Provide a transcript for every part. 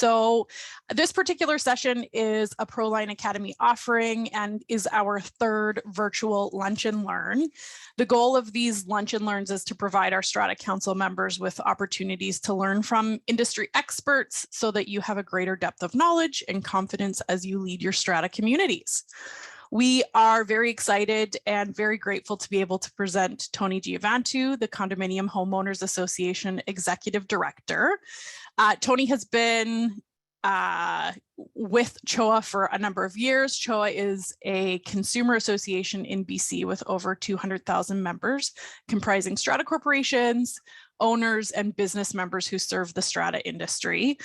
So this particular session is a Proline Academy offering and is our third virtual Lunch and Learn. The goal of these Lunch and Learns is to provide our Strata Council members with opportunities to learn from industry experts so that you have a greater depth of knowledge and confidence as you lead your Strata communities. We are very excited and very grateful to be able to present Tony Gioventu, the Condominium Homeowners Association Executive Director. Tony has been with CHOA for a number of years. CHOA is a consumer association in BC with over 200,000 members, comprising strata corporations, owners, and business members who serve the strata industry.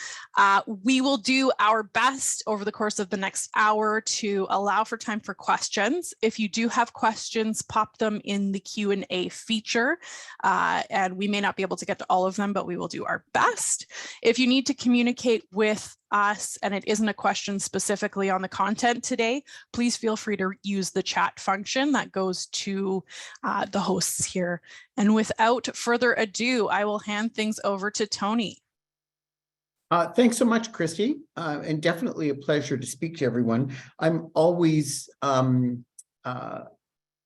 We will do our best over the course of the next hour to allow for time for questions. If you do have questions, pop them in the Q&A feature, and we may not be able to get to all of them, but we will do our best. If you need to communicate with us and it isn't a question specifically on the content today, please feel free to use the chat function that goes to the hosts here. And without further ado, I will hand things over to Tony. Thanks so much, Christy, and definitely a pleasure to speak to everyone. I'm always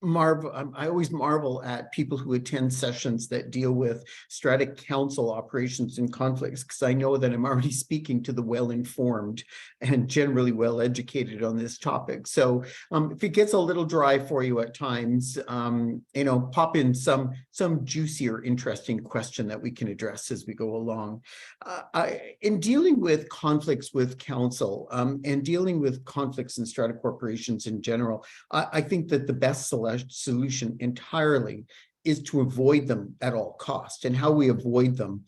I always marvel at people who attend sessions that deal with Strata Council operations and conflicts, because I know that I'm already speaking to the well-informed and generally well-educated on this topic. So if it gets a little dry for you at times, pop in some juicier, interesting question that we can address as we go along. In dealing with conflicts with council and dealing with conflicts in strata corporations in general, I think that the best solution entirely is to avoid them at all costs. And how we avoid them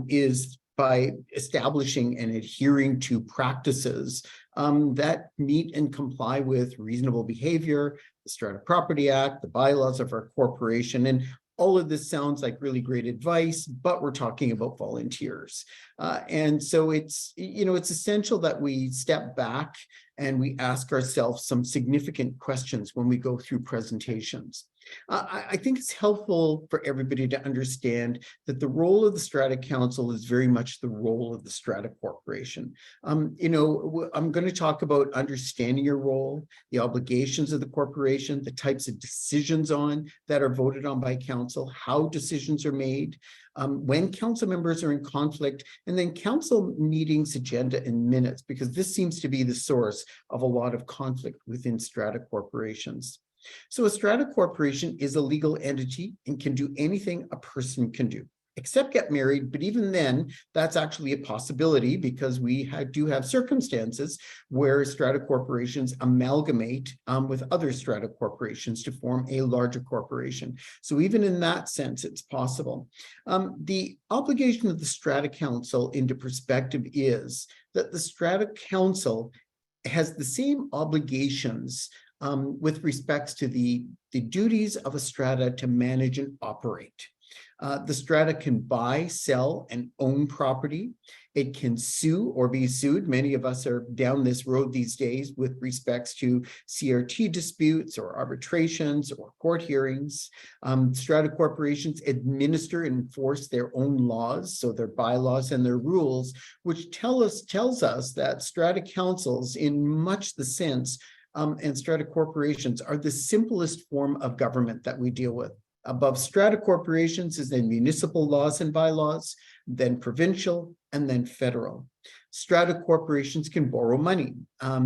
is by establishing and adhering to practices that meet and comply with reasonable behavior, the Strata Property Act, the bylaws of our corporation. And all of this sounds like really great advice, but we're talking about volunteers. And so it's essential that we step back and we ask ourselves some significant questions when we go through presentations. I think it's helpful for everybody to understand that the role of the Strata Council is very much the role of the Strata Corporation. I'm going to talk about understanding your role, the obligations of the corporation, the types of decisions that are voted on by council, how decisions are made, when council members are in conflict, and then council meetings agenda and minutes, because this seems to be the source of a lot of conflict within strata corporations. So a strata corporation is a legal entity and can do anything a person can do, except get married. But even then, that's actually a possibility, because we do have circumstances where strata corporations amalgamate with other strata corporations to form a larger corporation. So even in that sense, it's possible. The obligation of the Strata Council into perspective is that the Strata Council has the same obligations with respects to the duties of a strata to manage and operate. The strata can buy, sell, and own property. It can sue or be sued. Many of us are down this road these days with respects to CRT disputes or arbitrations or court hearings. Strata corporations administer and enforce their own laws, so their bylaws and their rules, which tells us that strata councils, in much the sense, and strata corporations are the simplest form of government that we deal with. Above strata corporations is then municipal laws and bylaws, then provincial, and then federal. Strata corporations can borrow money.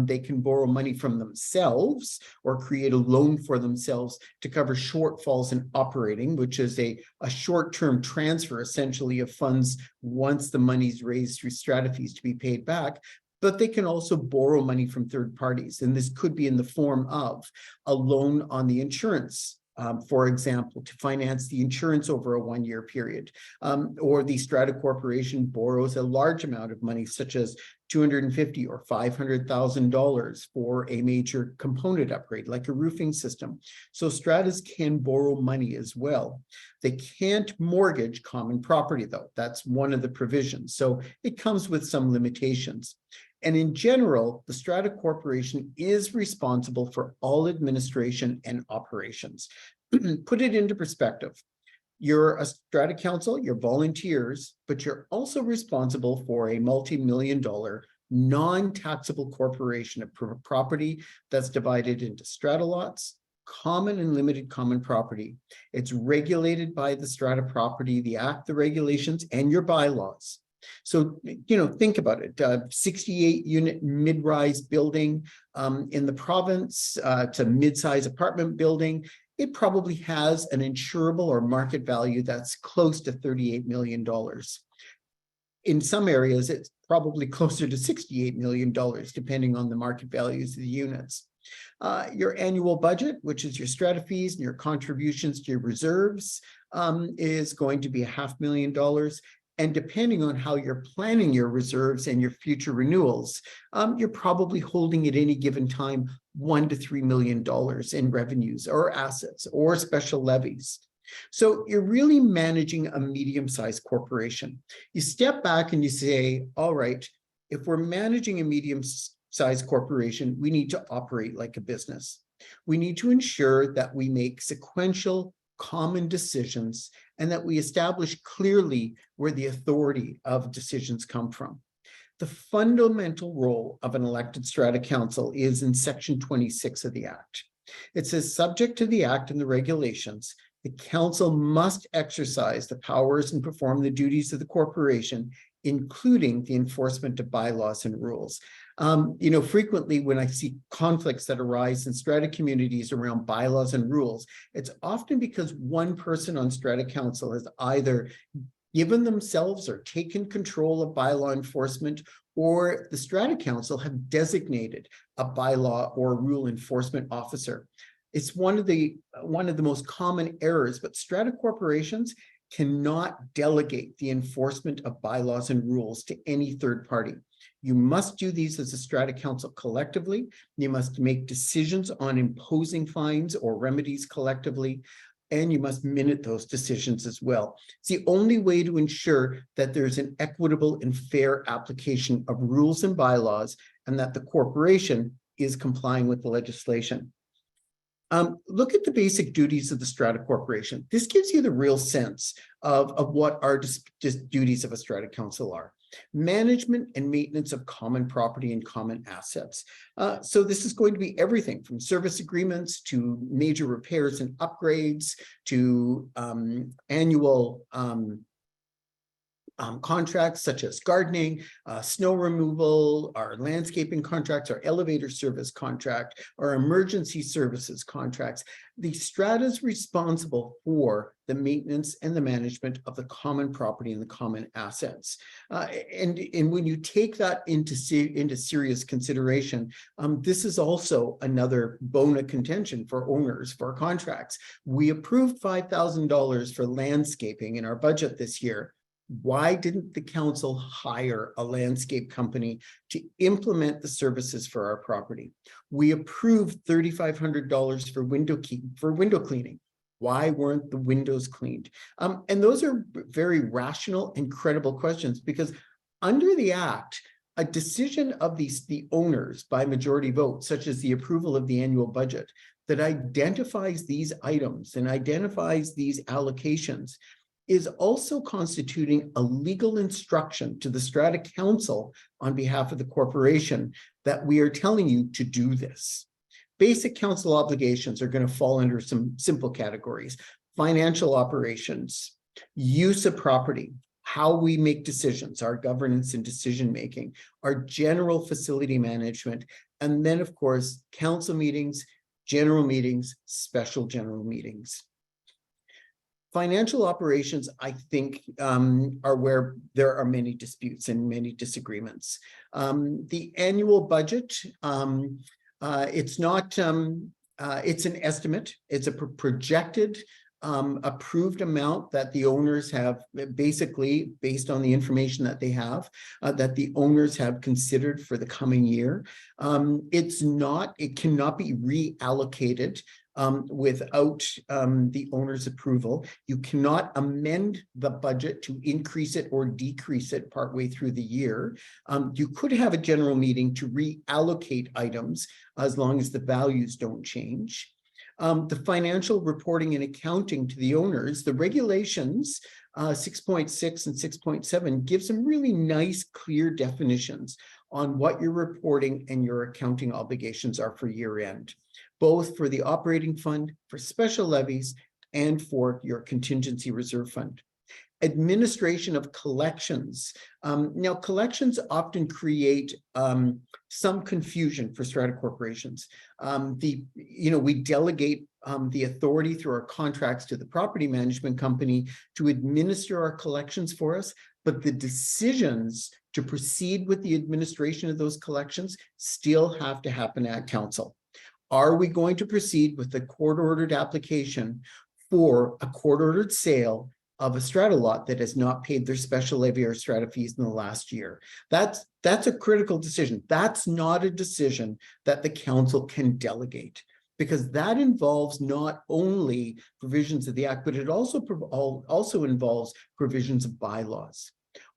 They can borrow money from themselves or create a loan for themselves to cover shortfalls in operating, which is a short-term transfer, essentially, of funds once the money's raised through strata fees to be paid back. But they can also borrow money from third parties. And this could be in the form of a loan on the insurance, for example, to finance the insurance over a one-year period. Or the strata corporation borrows a large amount of money, such as $250,000 or $500,000 for a major component upgrade, like a roofing system. So stratas can borrow money as well. They can't mortgage common property, though. That's one of the provisions. So it comes with some limitations. And in general, the Strata Corporation is responsible for all administration and operations. Put it into perspective. You're a strata council, you're volunteers, but you're also responsible for a multi-million-dollar non-taxable corporation of property that's divided into strata lots, common and limited common property. It's regulated by the Strata Property, the Act, the regulations, and your bylaws. So, think about it, 68 unit mid-rise building in the province, to mid-size apartment building. It probably has an insurable or market value that's close to $38 million. In some areas, it's probably closer to $68 million, depending on the market values of the units. Your annual budget, which is your strata fees and your contributions to your reserves, is going to be $500,000. And depending on how you're planning your reserves and your future renewals, you're probably holding at any given time $1 to $3 million in revenues or assets or special levies. So you're really managing a medium-sized corporation. You step back and you say, all right, if we're managing a medium-sized corporation, we need to operate like a business. We need to ensure that we make sequential, common decisions and that we establish clearly where the authority of decisions come from. The fundamental role of an elected strata council is in Section 26 of the Act. It says, subject to the Act and the regulations, the council must exercise the powers and perform the duties of the corporation, including the enforcement of bylaws and rules. Frequently when I see conflicts that arise in strata communities around bylaws and rules, it's often because one person on strata council has either given themselves or taken control of bylaw enforcement, or the strata council have designated a bylaw or rule enforcement officer. It's one of the most common errors, but strata corporations cannot delegate the enforcement of bylaws and rules to any third party. You must do these as a strata council collectively. You must make decisions on imposing fines or remedies collectively, and you must minute those decisions as well. It's the only way to ensure that there's an equitable and fair application of rules and bylaws, and that the corporation is complying with the legislation. Look at the basic duties of the strata corporation. This gives you the real sense of what our just duties of a strata council are. Management and maintenance of common property and common assets. So this is going to be everything from service agreements to major repairs and upgrades to annual contracts such as gardening, snow removal, our landscaping contracts, our elevator service contract, our emergency services contracts. The strata is responsible for the maintenance and the management of the common property and the common assets. And when you take that into serious consideration, this is also another bone of contention for owners for contracts. We approved $5,000 for landscaping in our budget this year. Why didn't the council hire a landscape company to implement the services for our property? We approved $3,500 for window cleaning. Why weren't the windows cleaned? And those are very rational and credible questions, because under the Act, a decision of the owners by majority vote, such as the approval of the annual budget, that identifies these items and identifies these allocations, is also constituting a legal instruction to the strata council on behalf of the corporation that we are telling you to do this. Basic council obligations are going to fall under some simple categories: financial operations, use of property, how we make decisions, our governance and decision-making, our general facility management, and then, of course, council meetings, general meetings, special general meetings. Financial operations, I think, are where there are many disputes and many disagreements. The annual budget, it's not, it's an estimate. It's a projected approved amount that the owners have, basically based on the information that they have, that the owners have considered for the coming year. It cannot be reallocated without the owner's approval. You cannot amend the budget to increase it or decrease it partway through the year. You could have a general meeting to reallocate items as long as the values don't change. The financial reporting and accounting to the owners, the regulations 6.6 and 6.7 give some really nice, clear definitions on what your reporting and your accounting obligations are for year end, both for the operating fund, for special levies, and for your contingency reserve fund. Administration of collections. Now, collections often create some confusion for strata corporations. We delegate the authority through our contracts to the property management company to administer our collections for us, but the decisions to proceed with the administration of those collections still have to happen at council. Are we going to proceed with the court-ordered application for a court-ordered sale of a strata lot that has not paid their special levy or strata fees in the last year? That's a critical decision. That's not a decision that the council can delegate, because that involves not only provisions of the Act, but it also involves provisions of bylaws.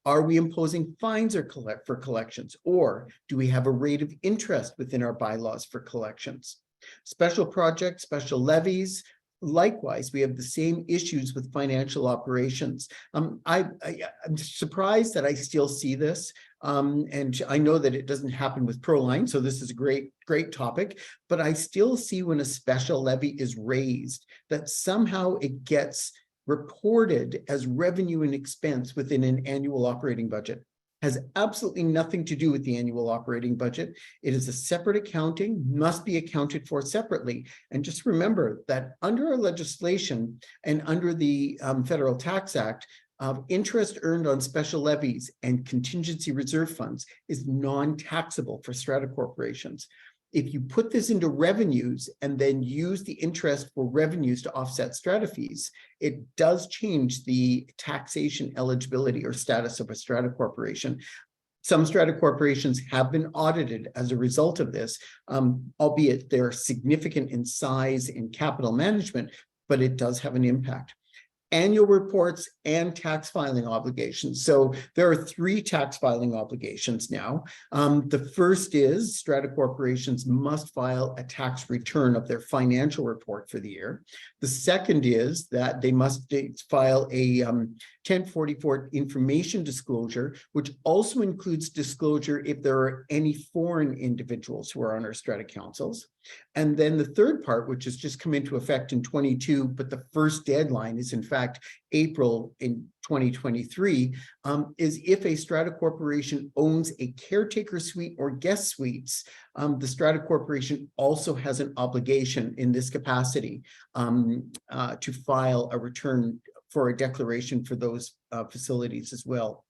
Are we imposing fines for collections, or do we have a rate of interest within our bylaws for collections? Special projects, special levies. Likewise, we have the same issues with financial operations. I'm surprised that I still see this, and I know that it doesn't happen with Proline, so this is a great topic, but I still see when a special levy is raised that somehow it gets reported as revenue and expense within an annual operating budget. Has absolutely nothing to do with the annual operating budget. It is a separate accounting, must be accounted for separately. And just remember that under our legislation and under the Federal Tax Act, interest earned on special levies and contingency reserve funds is non-taxable for strata corporations. If you put this into revenues and then use the interest for revenues to offset strata fees, it does change the taxation eligibility or status of a strata corporation. Some strata corporations have been audited as a result of this, albeit they're significant in size in capital management, but it does have an impact. Annual reports and tax filing obligations. So there are 3 tax filing obligations now. The first is strata corporations must file a tax return of their financial report for the year. The second is that they must file a 1044 information disclosure, which also includes disclosure if there are any foreign individuals who are on our strata councils. And then the third part, which has just come into effect in 22, but the first deadline is in fact April in 2023, is if a strata corporation owns a caretaker suite or guest suites, the strata corporation also has an obligation in this capacity to file a return for a declaration for those facilities as well.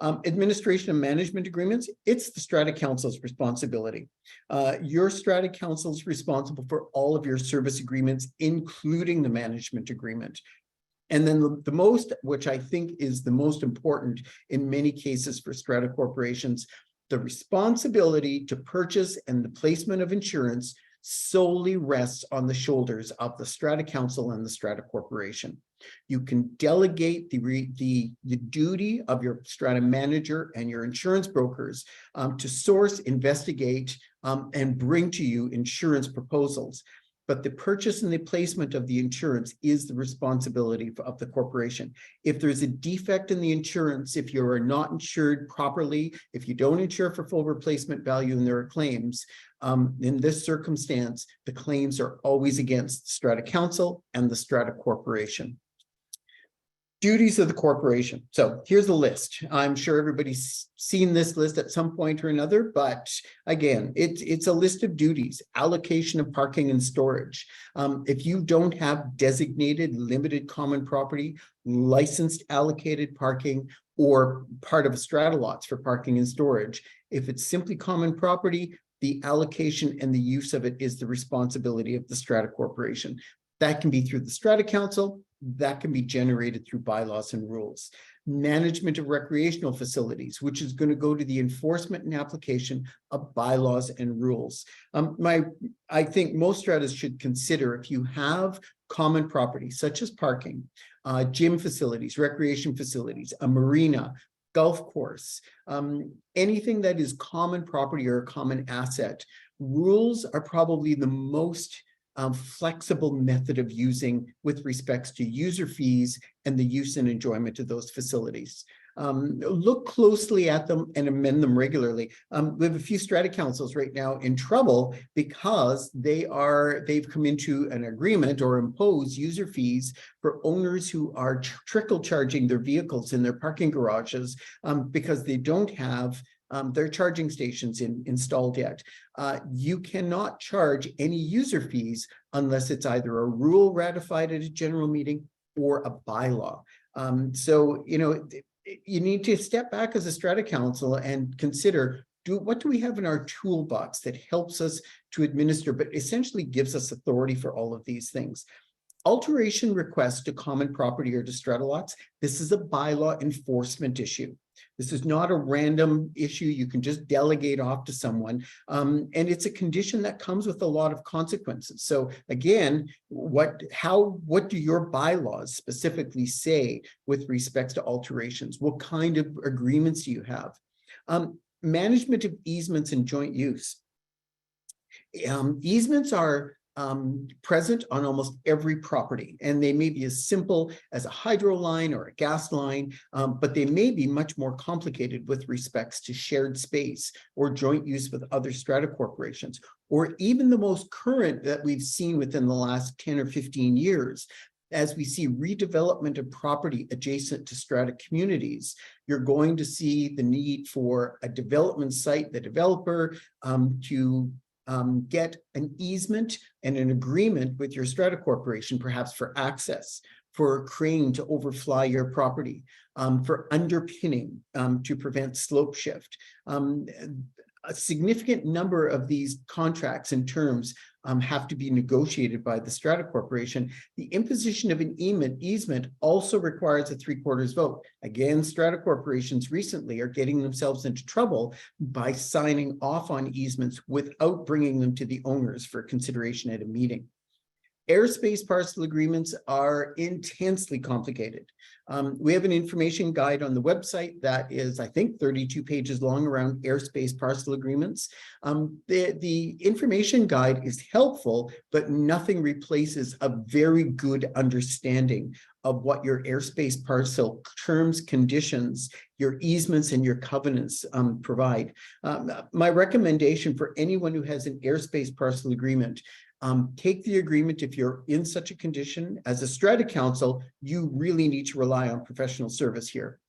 Administration and management agreements, it's the strata council's responsibility. Your strata council is responsible for all of your service agreements, including the management agreement. And then the most, which I think is the most important in many cases for strata corporations, the responsibility to purchase and the placement of insurance solely rests on the shoulders of the strata council and the strata corporation. You can delegate the duty of your strata manager and your insurance brokers to source, investigate, and bring to you insurance proposals. But the purchase and the placement of the insurance is the responsibility of the corporation. If there's a defect in the insurance, if you are not insured properly, if you don't insure for full replacement value and there are claims, in this circumstance, the claims are always against the strata council and the strata corporation. Duties of the corporation. So here's the list. I'm sure everybody's seen this list at some point or another, but again, it's a list of duties: allocation of parking and storage. If you don't have designated limited common property, licensed allocated parking, or part of strata lots for parking and storage, if it's simply common property, the allocation and the use of it is the responsibility of the strata corporation. That can be through the strata council. That can be generated through bylaws and rules. Management of recreational facilities, which is going to go to the enforcement and application of bylaws and rules. I think most stratas should consider, if you have common property, such as parking, gym facilities, recreation facilities, a marina, golf course, anything that is common property or a common asset, rules are probably the most flexible method of using with respects to user fees and the use and enjoyment of those facilities. Look closely at them and amend them regularly. We have a few strata councils right now in trouble because they've come into an agreement or impose user fees for owners who are trickle charging their vehicles in their parking garages because they don't have their charging stations installed yet. You cannot charge any user fees unless it's either a rule ratified at a general meeting or a bylaw. So, you know, you need to step back as a strata council and consider, what do we have in our toolbox that helps us to administer, but essentially gives us authority for all of these things. Alteration requests to common property or to strata lots. This is a bylaw enforcement issue. This is not a random issue you can just delegate off to someone. And it's a condition that comes with a lot of consequences. So again, what do your bylaws specifically say with respects to alterations? What kind of agreements do you have? Management of easements and joint use. Easements are present on almost every property, and they may be as simple as a hydro line or a gas line, but they may be much more complicated with respects to shared space or joint use with other strata corporations, or even the most current that we've seen within the last 10 or 15 years. As we see redevelopment of property adjacent to strata communities, you're going to see the need for a development site, the developer, to get an easement and an agreement with your strata corporation, perhaps for access, for a crane to overfly your property, for underpinning to prevent slope shift. A significant number of these contracts and terms have to be negotiated by the strata corporation. The imposition of an easement also requires a 3/4 vote. Again, strata corporations recently are getting themselves into trouble by signing off on easements without bringing them to the owners for consideration at a meeting. Airspace parcel agreements are intensely complicated. We have an information guide on the website that is, I think, 32 pages long around airspace parcel agreements. The information guide is helpful, but nothing replaces a very good understanding of what your airspace parcel terms, conditions, your easements, and your covenants provide. My recommendation for anyone who has an airspace parcel agreement, take the agreement. If you're in such a condition as a strata council, you really need to rely on professional service here.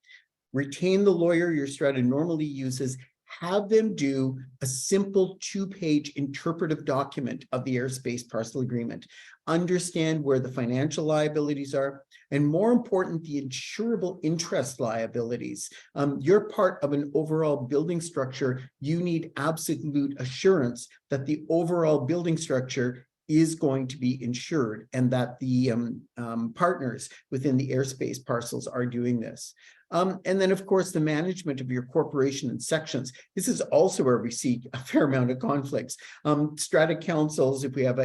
Retain the lawyer your strata normally uses. Have them do a simple 2-page interpretive document of the airspace parcel agreement. Understand where the financial liabilities are, and more important, the insurable interest liabilities. You're part of an overall building structure. You need absolute assurance that the overall building structure is going to be insured and that the partners within the airspace parcels are doing this. And then, of course, the management of your corporation and sections. This is also where we see a fair amount of conflicts. Strata councils, if we have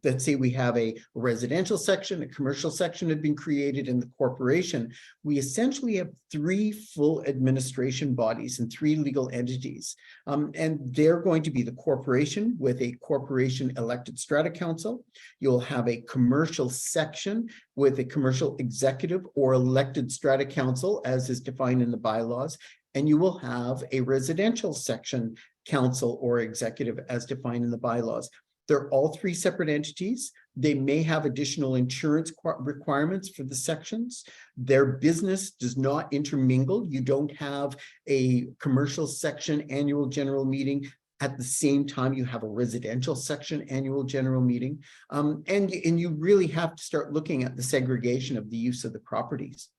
let's say we have a residential section, a commercial section have been created in the corporation, we essentially have 3 full administration bodies and 3 legal entities. And they're going to be the corporation with a corporation elected strata council. You'll have a commercial section with a commercial executive or elected strata council, as is defined in the bylaws, and you will have a residential section council or executive as defined in the bylaws. They're all 3 separate entities. They may have additional insurance requirements for the sections. Their business does not intermingle. You don't have a commercial section annual general meeting at the same time you have a residential section annual general meeting. And you really have to start looking at the segregation of the use of the properties.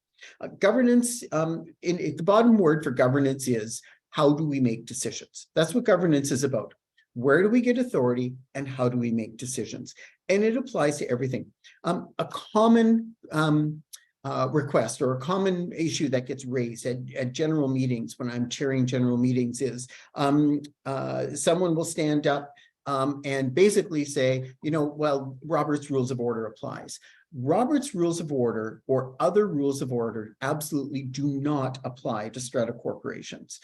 Governance, the bottom word for governance is, how do we make decisions? That's what governance is about. Where do we get authority and how do we make decisions? And it applies to everything. A common request or a common issue that gets raised at general meetings when I'm chairing general meetings is someone will stand up and basically say, you know, well, Robert's Rules of Order applies. Robert's Rules of Order or other rules of order absolutely do not apply to strata corporations.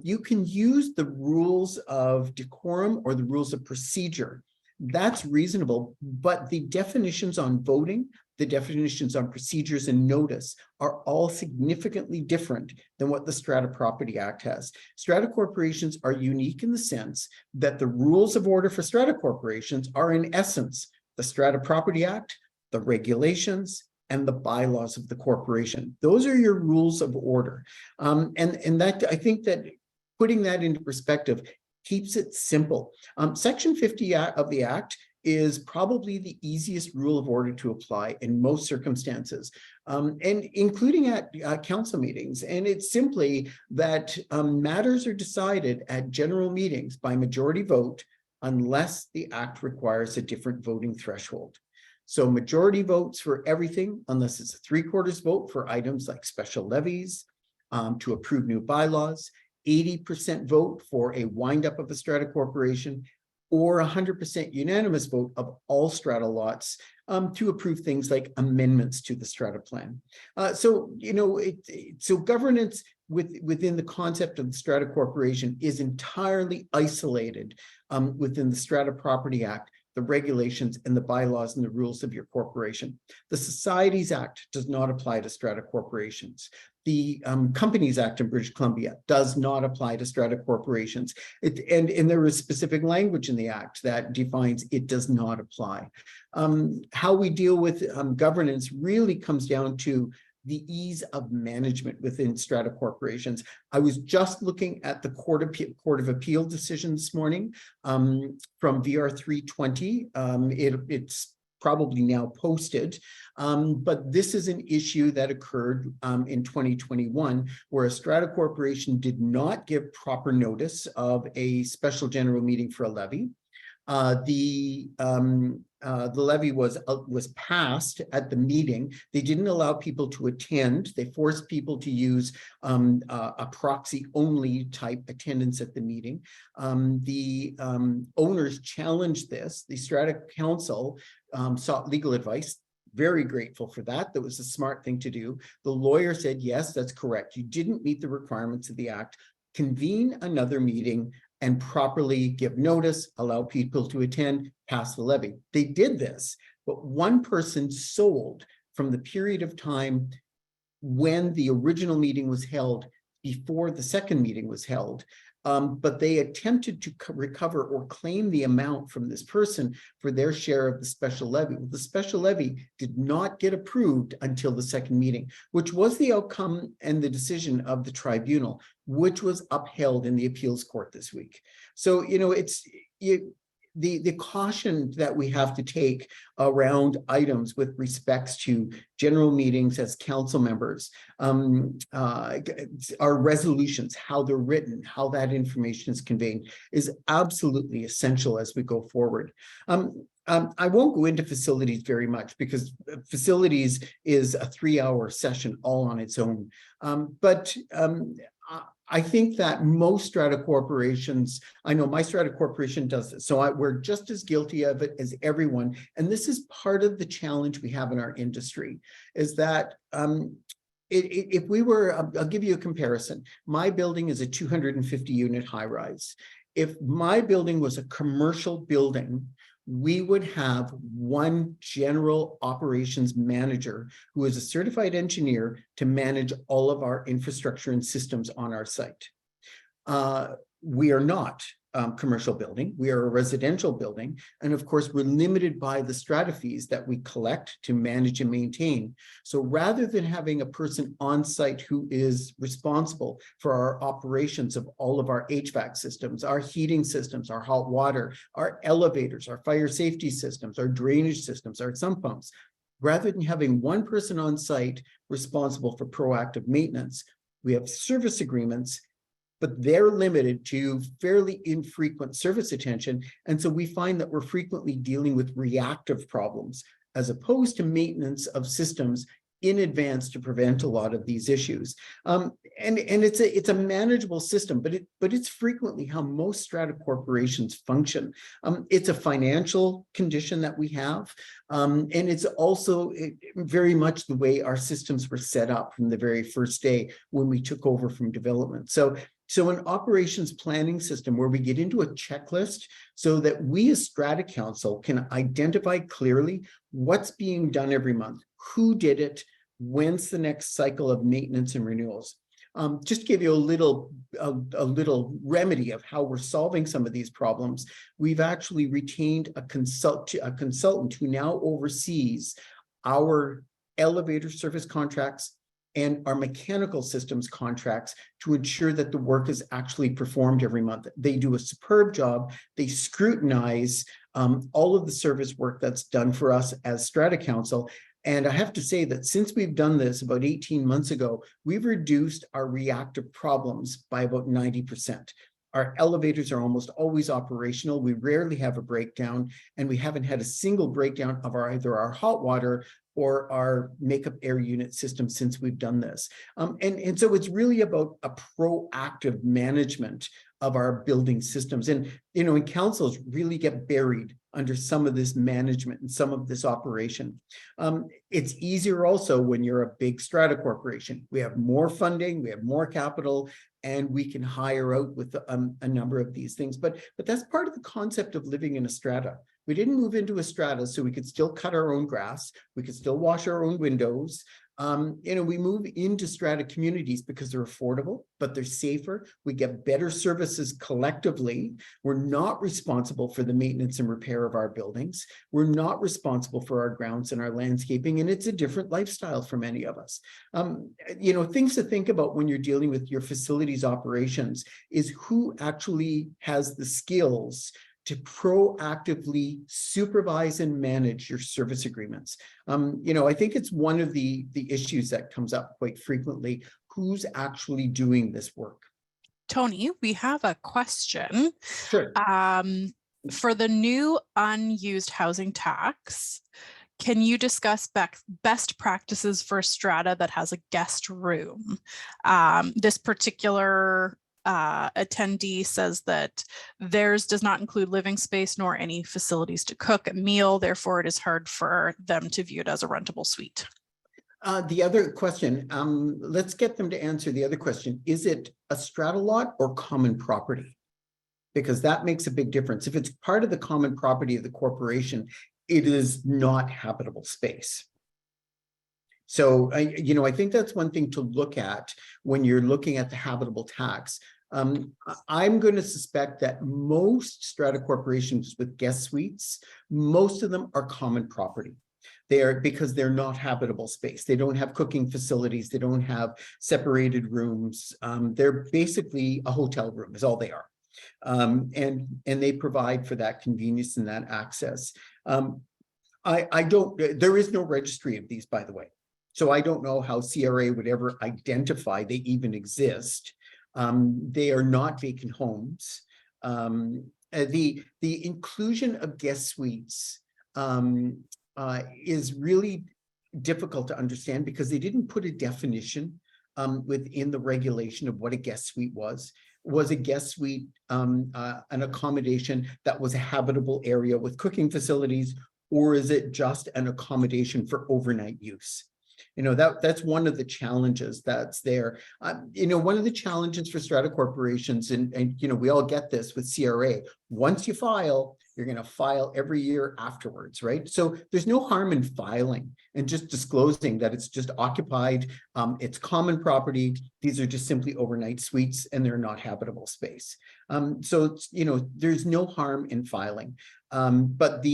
You can use the rules of decorum or the rules of procedure That's reasonable, but the definitions on voting, the definitions on procedures and notice are all significantly different than what the Strata Property Act has. Strata corporations are unique in the sense that the rules of order for strata corporations are in essence the Strata Property Act, the regulations, and the bylaws of the corporation. Those are your rules of order. And that, I think that putting that into perspective keeps it simple. Section 50 of the Act is probably the easiest rule of order to apply in most circumstances, and including at council meetings. And it's simply that matters are decided at general meetings by majority vote unless the Act requires a different voting threshold. So majority votes for everything, unless it's a 3/4 vote for items like special levies, to approve new bylaws, 80% vote for a windup of a strata corporation, or 100% unanimous vote of all strata lots to approve things like amendments to the strata plan. So, so governance within the concept of the strata corporation is entirely isolated within the Strata Property Act, the regulations and the bylaws and the rules of your corporation. The Societies Act does not apply to strata corporations. The Companies Act in British Columbia does not apply to strata corporations. And there is specific language in the Act that defines it does not apply. How we deal with governance really comes down to the ease of management within strata corporations. I was just looking at the Court of Appeal decision this morning from VR 320. It's probably now posted, but this is an issue that occurred in 2021, where a strata corporation did not give proper notice of a special general meeting for a levy. The levy was passed at the meeting. They didn't allow people to attend. They forced people to use a proxy only type attendance at the meeting. The owners challenged this. The Strata Council sought legal advice. Very grateful for that. That was a smart thing to do. The lawyer said, yes, that's correct. You didn't meet the requirements of the Act. Convene another meeting and properly give notice, allow people to attend, pass the levy. They did this, but one person sold from the period of time when the original meeting was held before the second meeting was held. But they attempted to recover or claim the amount from this person for their share of the special levy. Well, the special levy did not get approved until the second meeting, which was the outcome and the decision of the tribunal, which was upheld in the appeals court this week. So, the caution that we have to take around items with respects to general meetings as council members, our resolutions, how they're written, how that information is conveyed is absolutely essential as we go forward. I won't go into facilities very much because facilities is a 3-hour session all on its own. But I think that most strata corporations, I know my strata corporation does this, so we're just as guilty of it as everyone. And this is part of the challenge we have in our industry, is that if we were, I'll give you a comparison. My building is a 250 unit high rise. If my building was a commercial building, we would have one general operations manager who is a certified engineer to manage all of our infrastructure and systems on our site. We are not a commercial building. We are a residential building. And of course, we're limited by the strata fees that we collect to manage and maintain. So rather than having a person on site who is responsible for our operations of all of our HVAC systems, our heating systems, our hot water, our elevators, our fire safety systems, our drainage systems, our sump pumps, rather than having one person on site responsible for proactive maintenance, we have service agreements, but they're limited to fairly infrequent service attention. And so we find that we're frequently dealing with reactive problems as opposed to maintenance of systems in advance to prevent a lot of these issues. And it's a manageable system, but it's frequently how most strata corporations function. It's a financial condition that we have. And it's also very much the way our systems were set up from the very first day when we took over from development. So So an operations planning system where we get into a checklist so that we as Strata Council can identify clearly what's being done every month, who did it, when's the next cycle of maintenance and renewals. Just to give you a little remedy of how we're solving some of these problems, we've actually retained a consultant who now oversees our elevator service contracts and our mechanical systems contracts to ensure that the work is actually performed every month. They do a superb job. They scrutinize all of the service work that's done for us as Strata Council. And I have to say that since we've done this about 18 months ago, we've reduced our reactive problems by about 90%. Our elevators are almost always operational. We rarely have a breakdown, and we haven't had a single breakdown of either our hot water or our makeup air unit system since we've done this. And so it's really about a proactive management of our building systems. And, and councils really get buried under some of this management and some of this operation. It's easier also when you're a big strata corporation. We have more funding, we have more capital, and we can hire out with a number of these things. But that's part of the concept of living in a strata. We didn't move into a strata so we could still cut our own grass, we could still wash our own windows. We move into strata communities because they're affordable, but they're safer. We get better services collectively. We're not responsible for the maintenance and repair of our buildings. We're not responsible for our grounds and our landscaping, and it's a different lifestyle for many of us. Things to think about when you're dealing with your facilities operations is who actually has the skills to proactively supervise and manage your service agreements. I think it's one of the issues that comes up quite frequently. Who's actually doing this work? Tony, we have a question. Sure. For the new unused housing tax, can you discuss best practices for a strata that has a guest room? This particular attendee says that theirs does not include living space nor any facilities to cook a meal. Therefore, it is hard for them to view it as a rentable suite. The other question, let's get them to answer the other question. Is it a strata lot or common property? Because that makes a big difference. If it's part of the common property of the corporation, it is not habitable space. So, I think that's one thing to look at when you're looking at the habitable tax. I'm going to suspect that most strata corporations with guest suites, most of them are common property. Because they're not habitable space. They don't have cooking facilities. They don't have separated rooms. They're basically a hotel room is all they are. And they provide for that convenience and that access. There is no registry of these, by the way. So I don't know how CRA would ever identify they even exist. They are not vacant homes. The inclusion of guest suites is really difficult to understand because they didn't put a definition within the regulation of what a guest suite was. Was a guest suite an accommodation that was a habitable area with cooking facilities, or is it just an accommodation for overnight use? That's one of the challenges that's there. One of the challenges for strata corporations, and we all get this with CRA, once you file, you're going to file every year afterwards, right? So there's no harm in filing and just disclosing that it's just occupied, it's common property, these are just simply overnight suites and they're not habitable space. So there's no harm in filing. But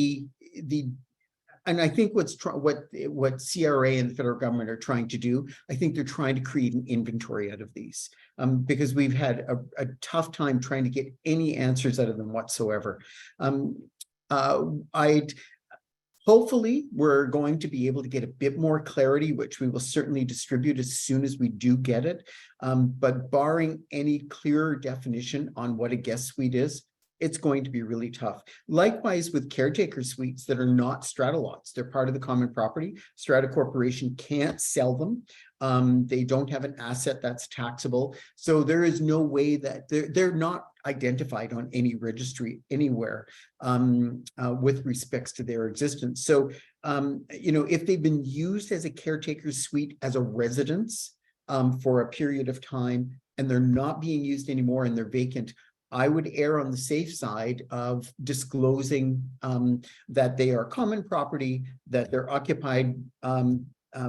and I think what CRA and the federal government are trying to do, I think they're trying to create an inventory out of these because we've had a tough time trying to get any answers out of them whatsoever. Hopefully, we're going to be able to get a bit more clarity, which we will certainly distribute as soon as we do get it. But barring any clearer definition on what a guest suite is, it's going to be really tough. Likewise with caretaker suites that are not strata lots. They're part of the common property. Strata corporation can't sell them. They don't have an asset that's taxable. So there is no way that they're not identified on any registry anywhere with respects to their existence. So, if they've been used as a caretaker suite as a residence for a period of time, and they're not being used anymore and they're vacant, I would err on the safe side of disclosing that they are common property, that they're occupied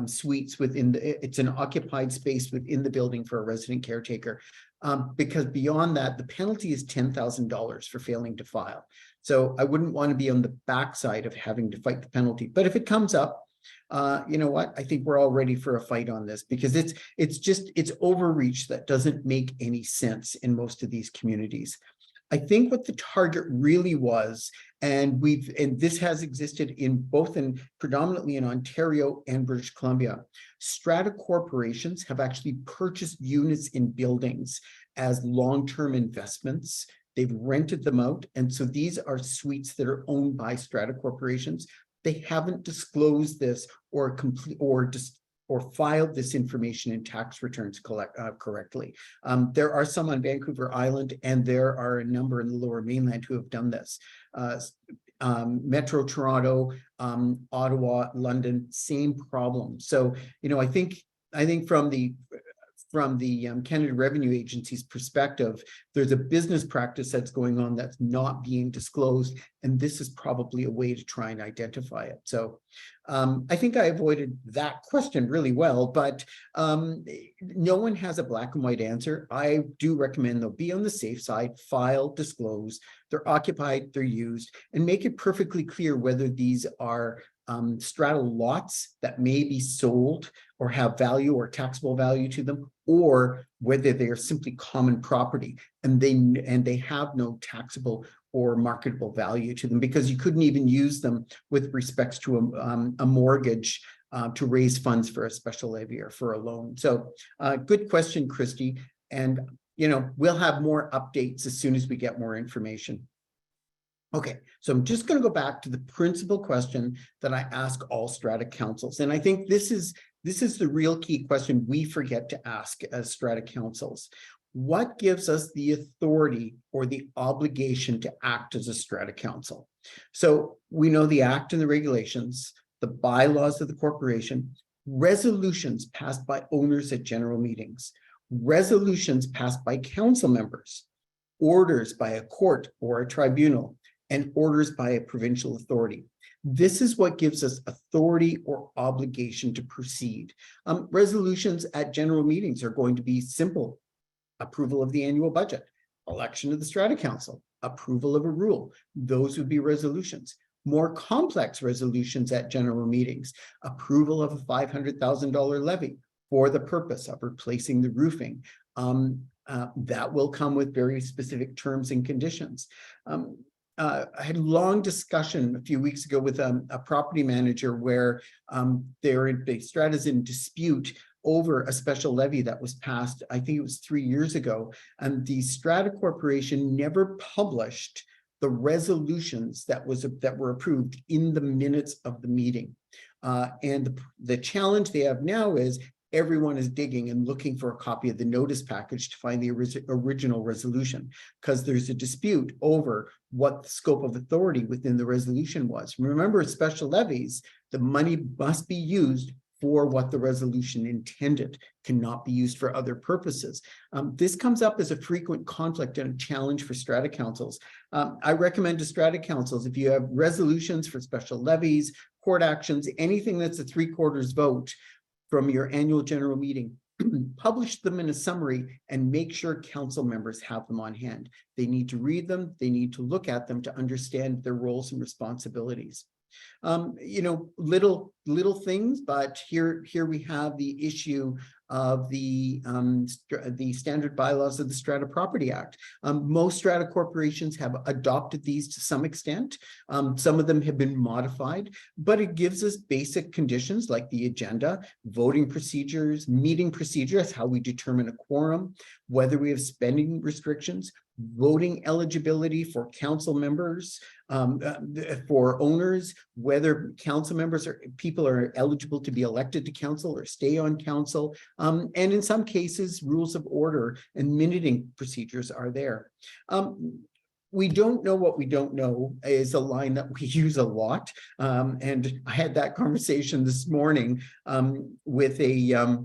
suites within it's an occupied space within the building for a resident caretaker. Because beyond that, the penalty is $10,000 for failing to file. So I wouldn't want to be on the backside of having to fight the penalty. But if it comes up, you know what? I think we're all ready for a fight on this, because it's overreach that doesn't make any sense in most of these communities. I think what the target really was, and this has existed predominantly in Ontario and British Columbia, strata corporations have actually purchased units in buildings as long-term investments. They've rented them out. And so these are suites that are owned by strata corporations. They haven't disclosed this or filed this information in tax returns correctly. There are some on Vancouver Island, and there are a number in the Lower Mainland who have done this. Metro Toronto, Ottawa, London, same problem. So, you know, I think from the Canada Revenue Agency's perspective, there's a business practice that's going on that's not being disclosed, and this is probably a way to try and identify it. So I think I avoided that question really well, but no one has a black and white answer. I do recommend they'll be on the safe side, file, disclose, they're occupied, they're used, and make it perfectly clear whether these are strata lots that may be sold or have value or taxable value to them, or whether they are simply common property and they have no taxable or marketable value to them, because you couldn't even use them with respects to a mortgage to raise funds for a special levy or for a loan. So good question, Christy. And, you know, we'll have more updates as soon as we get more information. Okay, so I'm just going to go back to the principal question that I ask all strata councils. And I think this is the real key question we forget to ask as strata councils. What gives us the authority or the obligation to act as a strata council? So we know the act and the regulations, the bylaws of the corporation, resolutions passed by owners at general meetings, resolutions passed by council members, orders by a court or a tribunal, and orders by a provincial authority. This is what gives us authority or obligation to proceed. Resolutions at general meetings are going to be simple: approval of the annual budget, election of the strata council, approval of a rule. Those would be resolutions. More complex resolutions at general meetings: approval of a $500,000 levy for the purpose of replacing the roofing. That will come with very specific terms and conditions. I had a long discussion a few weeks ago with a property manager where the strata's in dispute over a special levy that was passed, I think it was 3 years ago, and the strata corporation never published the resolutions that were approved in the minutes of the meeting. And the challenge they have now is everyone is digging and looking for a copy of the notice package to find the original resolution, because there's a dispute over what the scope of authority within the resolution was. Remember, special levies, the money must be used for what the resolution intended, cannot be used for other purposes. This comes up as a frequent conflict and a challenge for strata councils. I recommend to strata councils, if you have resolutions for special levies, court actions, anything that's a 3/4 vote from your annual general meeting, publish them in a summary and make sure council members have them on hand. They need to read them, they need to look at them to understand their roles and responsibilities. You know, little things, but here we have the issue of the standard bylaws of the Strata Property Act. Most strata corporations have adopted these to some extent. Some of them have been modified, but it gives us basic conditions like the agenda, voting procedures, meeting procedures, how we determine a quorum, whether we have spending restrictions, voting eligibility for council members, for owners, whether council members or people are eligible to be elected to council or stay on council. And in some cases, rules of order and minuting procedures are there. We don't know what we don't know is a line that we use a lot. And I had that conversation this morning with a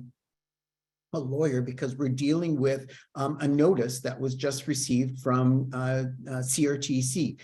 a lawyer because we're dealing with a notice that was just received from CRTC,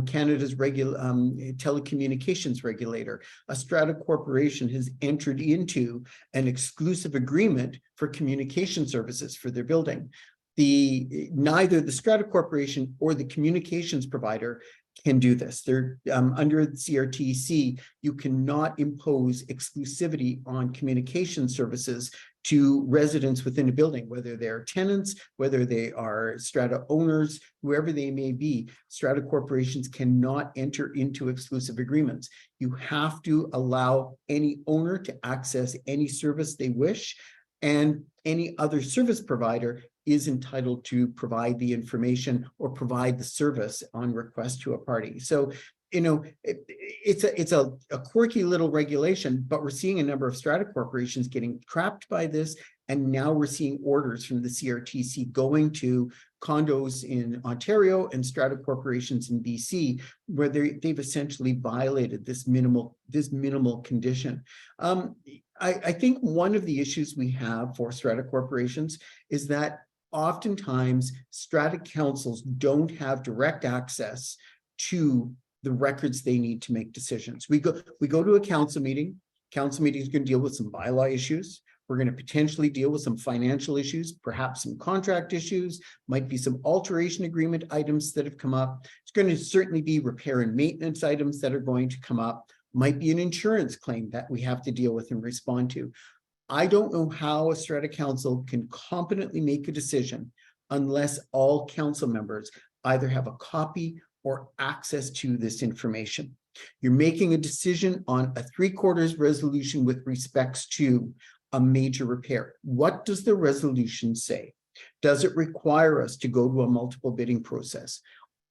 Canada's telecommunications regulator. A Strata Corporation has entered into an exclusive agreement for communication services for their building. Neither the Strata Corporation or the communications provider can do this. They're under the CRTC, you cannot impose exclusivity on communication services to residents within a building, whether they're tenants, whether they are strata owners, whoever they may be. Strata corporations cannot enter into exclusive agreements. You have to allow any owner to access any service they wish, and any other service provider is entitled to provide the information or provide the service on request to a party. So, you know, it's a quirky little regulation, but we're seeing a number of strata corporations getting trapped by this. And now we're seeing orders from the CRTC going to condos in Ontario and strata corporations in BC, where they've essentially violated this minimal condition. I think one of the issues we have for strata corporations is that oftentimes strata councils don't have direct access to the records they need to make decisions. We go to a council meeting. Council meeting is going to deal with some bylaw issues. We're going to potentially deal with some financial issues, perhaps some contract issues, might be some alteration agreement items that have come up. It's going to certainly be repair and maintenance items that are going to come up, might be an insurance claim that we have to deal with and respond to. I don't know how a strata council can competently make a decision unless all council members either have a copy or access to this information. You're making a decision on a 3/4 resolution with respects to a major repair. What does the resolution say? Does it require us to go to a multiple bidding process?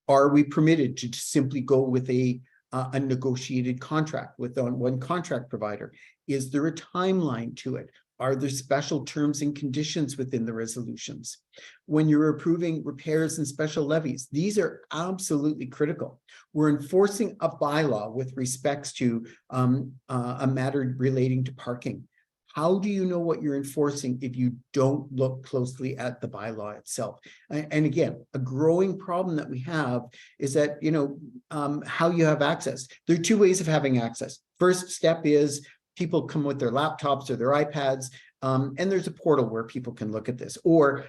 Are we permitted to simply go with a negotiated contract with one contract provider? Is there a timeline to it? Are there special terms and conditions within the resolutions? When you're approving repairs and special levies, these are absolutely critical. We're enforcing a bylaw with respects to a matter relating to parking. How do you know what you're enforcing if you don't look closely at the bylaw itself? And again, a growing problem that we have is that, you know, how you have access. There are two ways of having access. First step is people come with their laptops or their iPads, and there's a portal where people can look at this. Or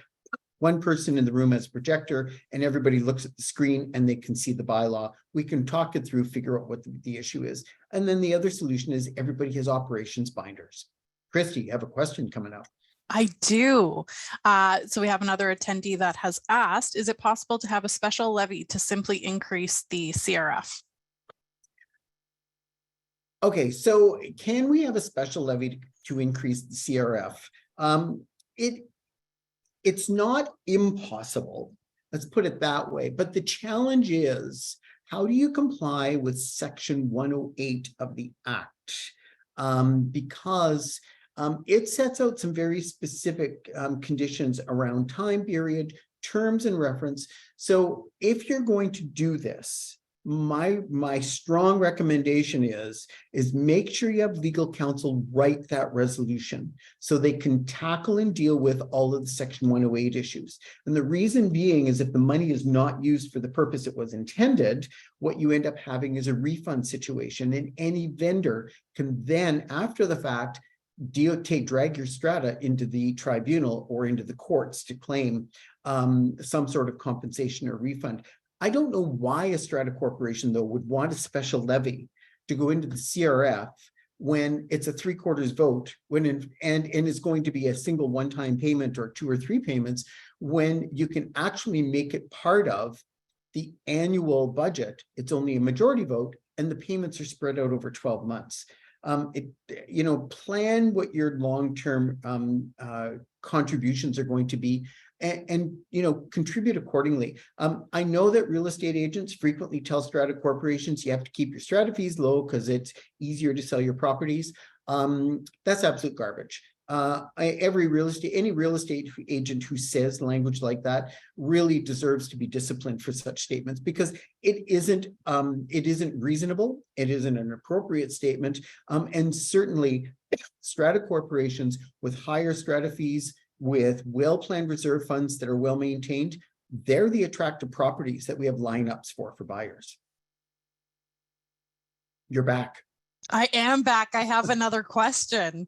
one person in the room has a projector and everybody looks at the screen and they can see the bylaw. We can talk it through, figure out what the issue is. And then the other solution is everybody has operations binders. Christy, you have a question coming up. I do. So we have another attendee that has asked, is it possible to have a special levy to simply increase the CRF? Okay, so can we have a special levy to increase the CRF? It's not impossible, let's put it that way, but the challenge is, how do you comply with Section 108 of the Act? Because it sets out some very specific conditions around time period, terms and reference. So if you're going to do this, my strong recommendation is make sure you have legal counsel write that resolution so they can tackle and deal with all of the Section 108 issues. And the reason being is if the money is not used for the purpose it was intended, what you end up having is a refund situation, and any vendor can then, after the fact, drag your strata into the tribunal or into the courts to claim some sort of compensation or refund. I don't know why a strata corporation, though, would want a special levy to go into the CRF when it's a 3/4 vote, and it's going to be a single one-time payment or 2 or 3 payments, when you can actually make it part of the annual budget. It's only a majority vote, and the payments are spread out over 12 months. Plan what your long-term contributions are going to be, and contribute accordingly. I know that real estate agents frequently tell strata corporations you have to keep your strata fees low because it's easier to sell your properties. That's absolute garbage. Any real estate agent who says language like that really deserves to be disciplined for such statements, because it isn't reasonable. It isn't an appropriate statement. And certainly strata corporations with higher strata fees with well-planned reserve funds that are well-maintained, they're the attractive properties that we have lineups for buyers. You're back. I am back. I have another question.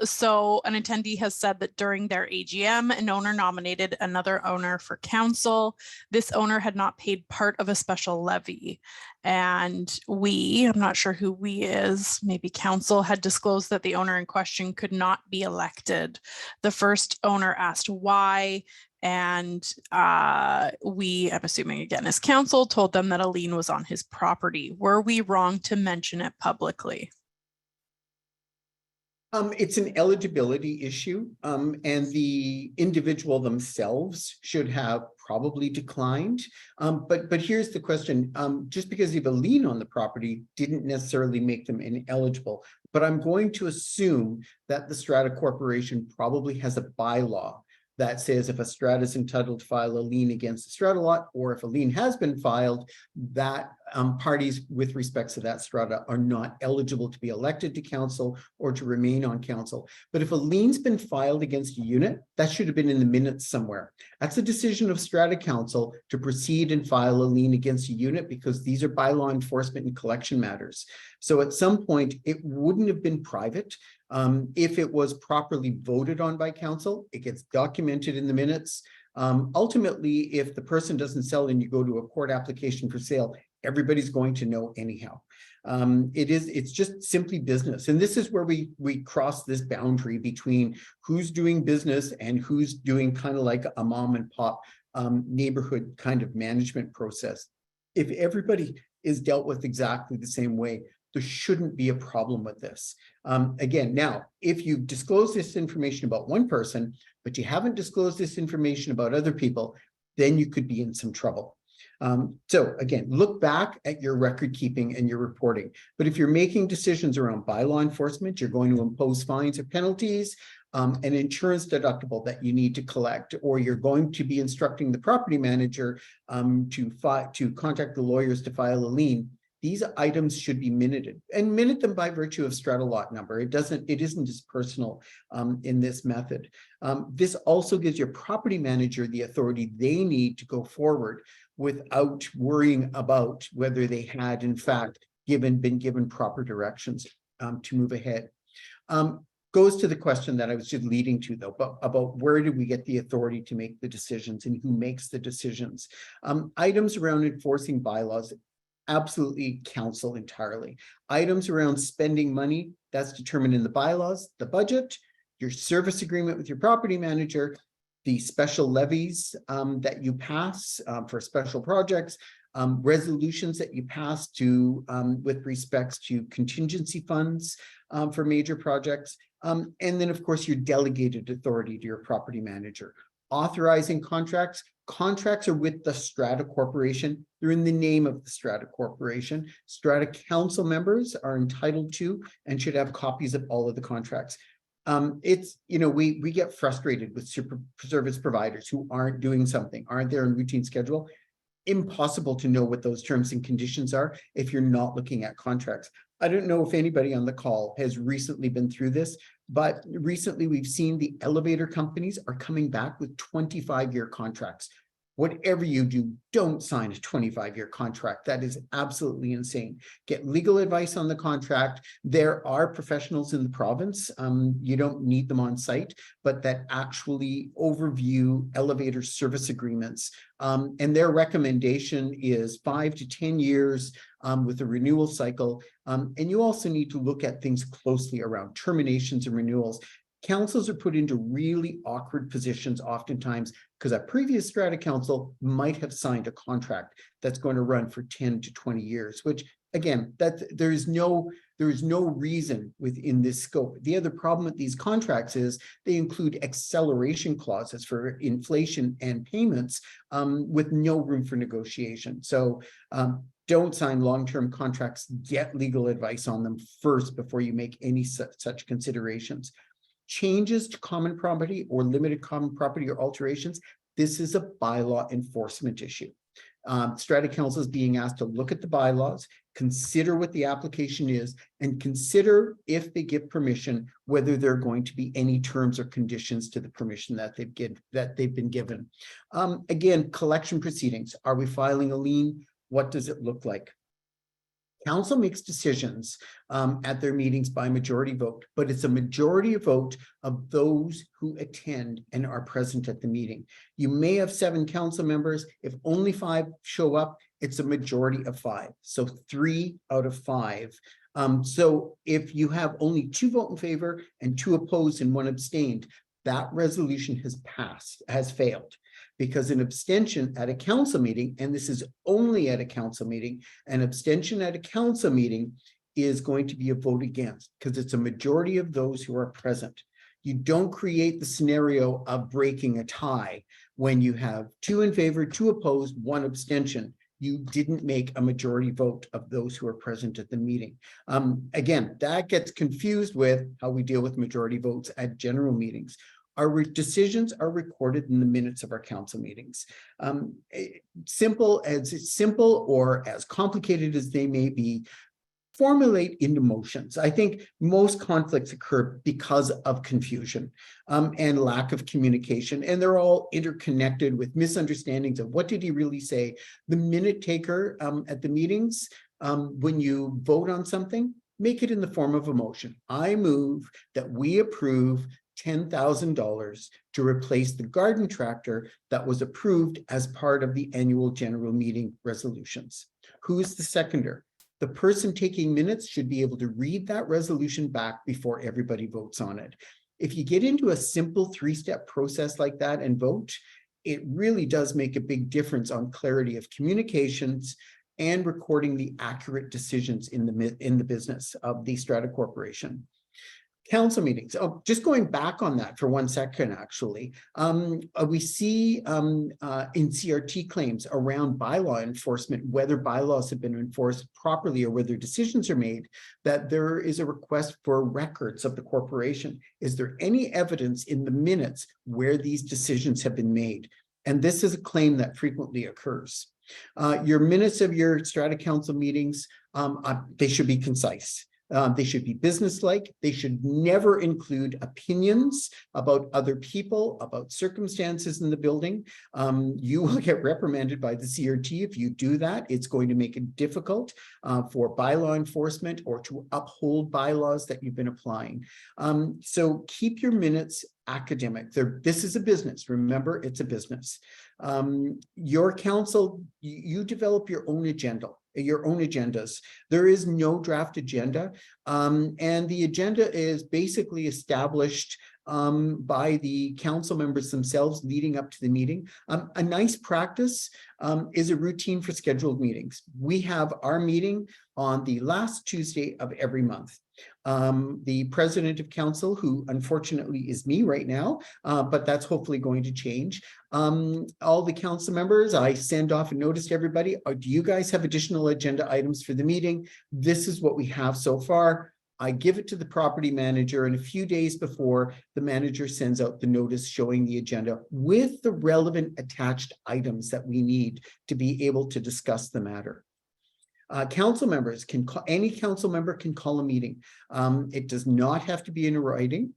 So an attendee has said that during their AGM, an owner nominated another owner for council. This owner had not paid part of a special levy. And I'm not sure who we is, maybe council, had disclosed that the owner in question could not be elected. The first owner asked why. And I'm assuming again, as council told them that a lien was on his property. Were we wrong to mention it publicly? It's an eligibility issue, and the individual themselves should have probably declined. But here's the question. Just because you have a lien on the property didn't necessarily make them ineligible. But I'm going to assume that the Strata Corporation probably has a bylaw that says if a strata is entitled to file a lien against the strata lot, or if a lien has been filed, that parties with respects to that strata are not eligible to be elected to council or to remain on council. But if a lien's been filed against a unit, that should have been in the minutes somewhere. That's a decision of strata council to proceed and file a lien against a unit, because these are bylaw enforcement and collection matters. So at some point, it wouldn't have been private. If it was properly voted on by council, it gets documented in the minutes. Ultimately, if the person doesn't sell and you go to a court application for sale, everybody's going to know anyhow. It's just simply business. And this is where we cross this boundary between who's doing business and who's doing kind of like a mom and pop neighborhood kind of management process. If everybody is dealt with exactly the same way, there shouldn't be a problem with this. Again, now, if you disclose this information about one person, but you haven't disclosed this information about other people, then you could be in some trouble. So again, look back at your record keeping and your reporting. But if you're making decisions around bylaw enforcement, you're going to impose fines or penalties, an insurance deductible that you need to collect, or you're going to be instructing the property manager to contact the lawyers to file a lien. These items should be minuted, and minute them by virtue of strata lot number. It isn't just personal in this method. This also gives your property manager the authority they need to go forward without worrying about whether they had in fact been given proper directions to move ahead. Goes to the question that I was just leading to, though, about where do we get the authority to make the decisions and who makes the decisions. Items around enforcing bylaws, absolutely council entirely. Items around spending money, that's determined in the bylaws, the budget, your service agreement with your property manager, the special levies that you pass for special projects, resolutions that you pass with respects to contingency funds for major projects, and then of course your delegated authority to your property manager. Authorizing contracts. Contracts are with the Strata Corporation. They're in the name of the Strata Corporation. Strata council members are entitled to and should have copies of all of the contracts. We get frustrated with service providers who aren't doing something, aren't there on routine schedule. Impossible to know what those terms and conditions are if you're not looking at contracts. I don't know if anybody on the call has recently been through this, but recently we've seen the elevator companies are coming back with 25-year contracts. Whatever you do, don't sign a 25-year contract. That is absolutely insane. Get legal advice on the contract. There are professionals in the province. You don't need them on site, but that actually overview elevator service agreements. And their recommendation is 5 to 10 years with a renewal cycle. And you also need to look at things closely around terminations and renewals. Councils are put into really awkward positions oftentimes because a previous strata council might have signed a contract that's going to run for 10 to 20 years, which again, there is no reason within this scope. The other problem with these contracts is they include acceleration clauses for inflation and payments with no room for negotiation. So don't sign long-term contracts. Get legal advice on them first before you make any such considerations. Changes to common property or limited common property or alterations, this is a bylaw enforcement issue. Strata Council is being asked to look at the bylaws, consider what the application is, and consider, if they give permission, whether there are going to be any terms or conditions to the permission that they've been given. Again, collection proceedings. Are we filing a lien? What does it look like? Council makes decisions at their meetings by majority vote, but it's a majority vote of those who attend and are present at the meeting. You may have 7 council members. If only 5 show up, it's a majority of 5. So 3 out of 5. So if you have only 2 vote in favor and 2 opposed and 1 abstained, that resolution has failed. Because an abstention at a council meeting, and this is only at a council meeting, an abstention at a council meeting is going to be a vote against, because it's a majority of those who are present. You don't create the scenario of breaking a tie when you have 2 in favor, 2 opposed, 1 abstention. You didn't make a majority vote of those who are present at the meeting. Again, that gets confused with how we deal with majority votes at general meetings. Our decisions are recorded in the minutes of our council meetings. Simple or as complicated as they may be, formulate into motions. I think most conflicts occur because of confusion and lack of communication, and they're all interconnected with misunderstandings of what did he really say. The minute taker at the meetings, when you vote on something, make it in the form of a motion. I move that we approve $10,000 to replace the garden tractor that was approved as part of the annual general meeting resolutions. Who is the seconder? The person taking minutes should be able to read that resolution back before everybody votes on it. If you get into a simple 3-step process like that and vote, it really does make a big difference on clarity of communications and recording the accurate decisions in the business of the Strata Corporation. Council meetings. Oh, just going back on that for 1 second, actually, we see in CRT claims around bylaw enforcement, whether bylaws have been enforced properly or whether decisions are made, that there is a request for records of the corporation. Is there any evidence in the minutes where these decisions have been made? And this is a claim that frequently occurs. Your minutes of your Strata Council meetings, they should be concise. They should be businesslike. They should never include opinions about other people, about circumstances in the building. You will get reprimanded by the CRT if you do that. It's going to make it difficult for bylaw enforcement or to uphold bylaws that you've been applying. So keep your minutes academic. This is a business. Remember, it's a business. Your council, you develop your own agenda. Your own agendas. There is no draft agenda, and the agenda is basically established by the council members themselves leading up to the meeting. A nice practice is a routine for scheduled meetings. We have our meeting on the last Tuesday of every month. The president of council, who unfortunately is me right now, but that's hopefully going to change. All the council members, I send off a notice to everybody. Do you guys have additional agenda items for the meeting? This is what we have so far. I give it to the property manager, and a few days before, the manager sends out the notice showing the agenda with the relevant attached items that we need to be able to discuss the matter. Council members can call, any council member can call a meeting. It does not have to be in writing.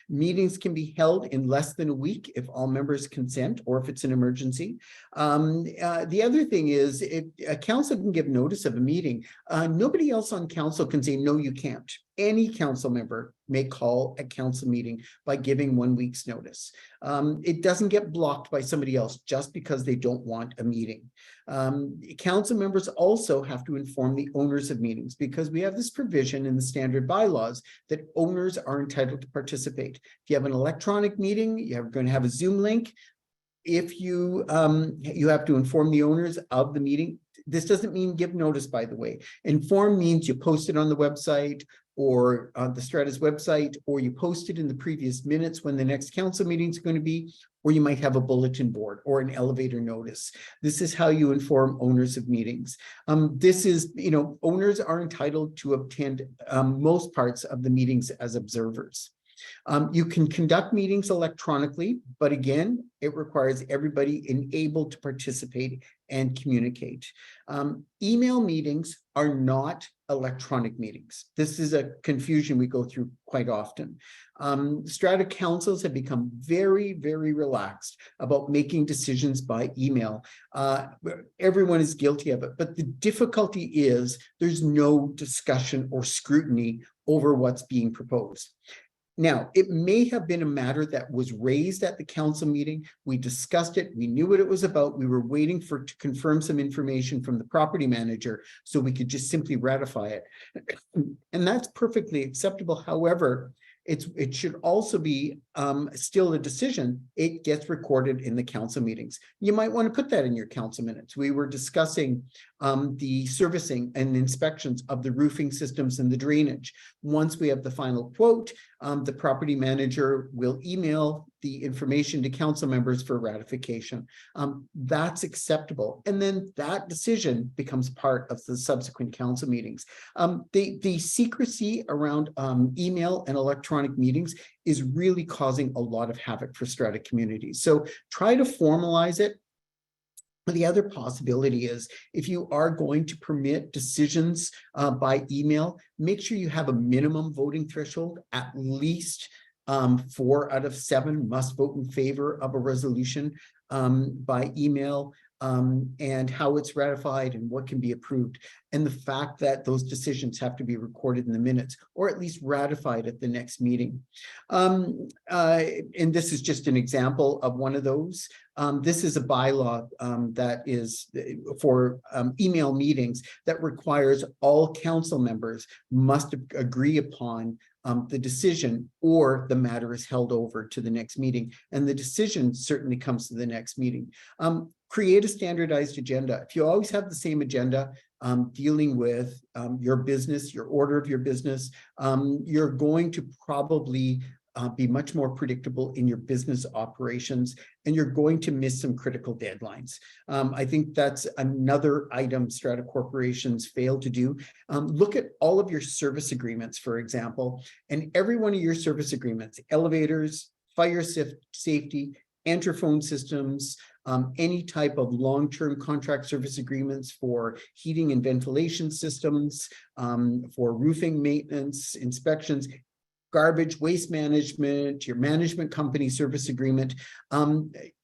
Meetings can be held in less than a week if all members consent or if it's an emergency. The other thing is, if a council can give notice of a meeting, nobody else on council can say, no, you can't. Any council member may call a council meeting by giving 1 week's notice. It doesn't get blocked by somebody else just because they don't want a meeting. Council members also have to inform the owners of meetings, because we have this provision in the standard bylaws that owners are entitled to participate. If you have an electronic meeting, you're going to have a Zoom link. If you have to inform the owners of the meeting. This doesn't mean give notice, by the way. Inform means you post it on the website or on the Strata's website, or you post it in the previous minutes when the next council meeting is going to be, or you might have a bulletin board or an elevator notice. This is how you inform owners of meetings. This is, owners are entitled to attend most parts of the meetings as observers. You can conduct meetings electronically, but again, it requires everybody enabled to participate and communicate. Email meetings are not electronic meetings. This is a confusion we go through quite often. Strata councils have become very, very relaxed about making decisions by email. Everyone is guilty of it, but the difficulty is there's no discussion or scrutiny over what's being proposed. Now, it may have been a matter that was raised at the council meeting. We discussed it. We knew what it was about. We were waiting to confirm some information from the property manager so we could just simply ratify it. And that's perfectly acceptable. However, it should also be still a decision. It gets recorded in the council meetings. You might want to put that in your council minutes. We were discussing the servicing and inspections of the roofing systems and the drainage. Once we have the final quote, the property manager will email the information to council members for ratification. That's acceptable. And then that decision becomes part of the subsequent council meetings. The secrecy around email and electronic meetings is really causing a lot of havoc for strata communities. So try to formalize it. The other possibility is if you are going to permit decisions by email, make sure you have a minimum voting threshold. At least 4 out of 7 must vote in favor of a resolution by email, and how it's ratified and what can be approved. And the fact that those decisions have to be recorded in the minutes or at least ratified at the next meeting. And this is just an example of one of those. This is a bylaw that is for email meetings that requires all council members must agree upon the decision, or the matter is held over to the next meeting. And the decision certainly comes to the next meeting. Create a standardized agenda. If you always have the same agenda, dealing with your business, your order of your business, you're going to probably be much more predictable in your business operations, and you're going to miss some critical deadlines. I think that's another item strata corporations fail to do. Look at all of your service agreements, for example, and every one of your service agreements, elevators, fire safety, interphone systems, any type of long-term contract service agreements for heating and ventilation systems, for roofing maintenance, inspections, garbage, waste management, your management company service agreement.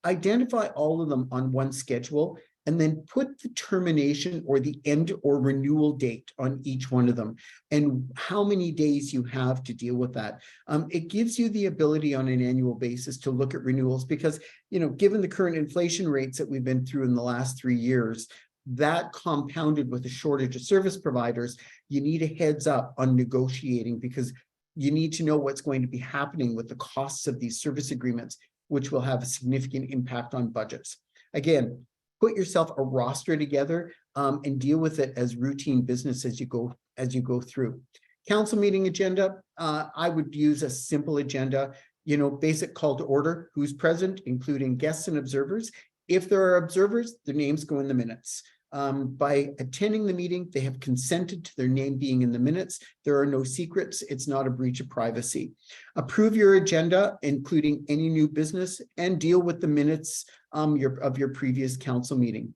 Identify all of them on one schedule and then put the termination or the end or renewal date on each one of them and how many days you have to deal with that. It gives you the ability on an annual basis to look at renewals because, you know, given the current inflation rates that we've been through in the last 3 years, that compounded with a shortage of service providers, you need a heads up on negotiating because you need to know what's going to be happening with the costs of these service agreements, which will have a significant impact on budgets. Again, put yourself a roster together and deal with it as routine business as you go through. Council meeting agenda, I would use a simple agenda, you know, basic call to order, who's present, including guests and observers. If there are observers, their names go in the minutes. By attending the meeting, they have consented to their name being in the minutes. There are no secrets. It's not a breach of privacy. Approve your agenda, including any new business, and deal with the minutes of your previous council meeting.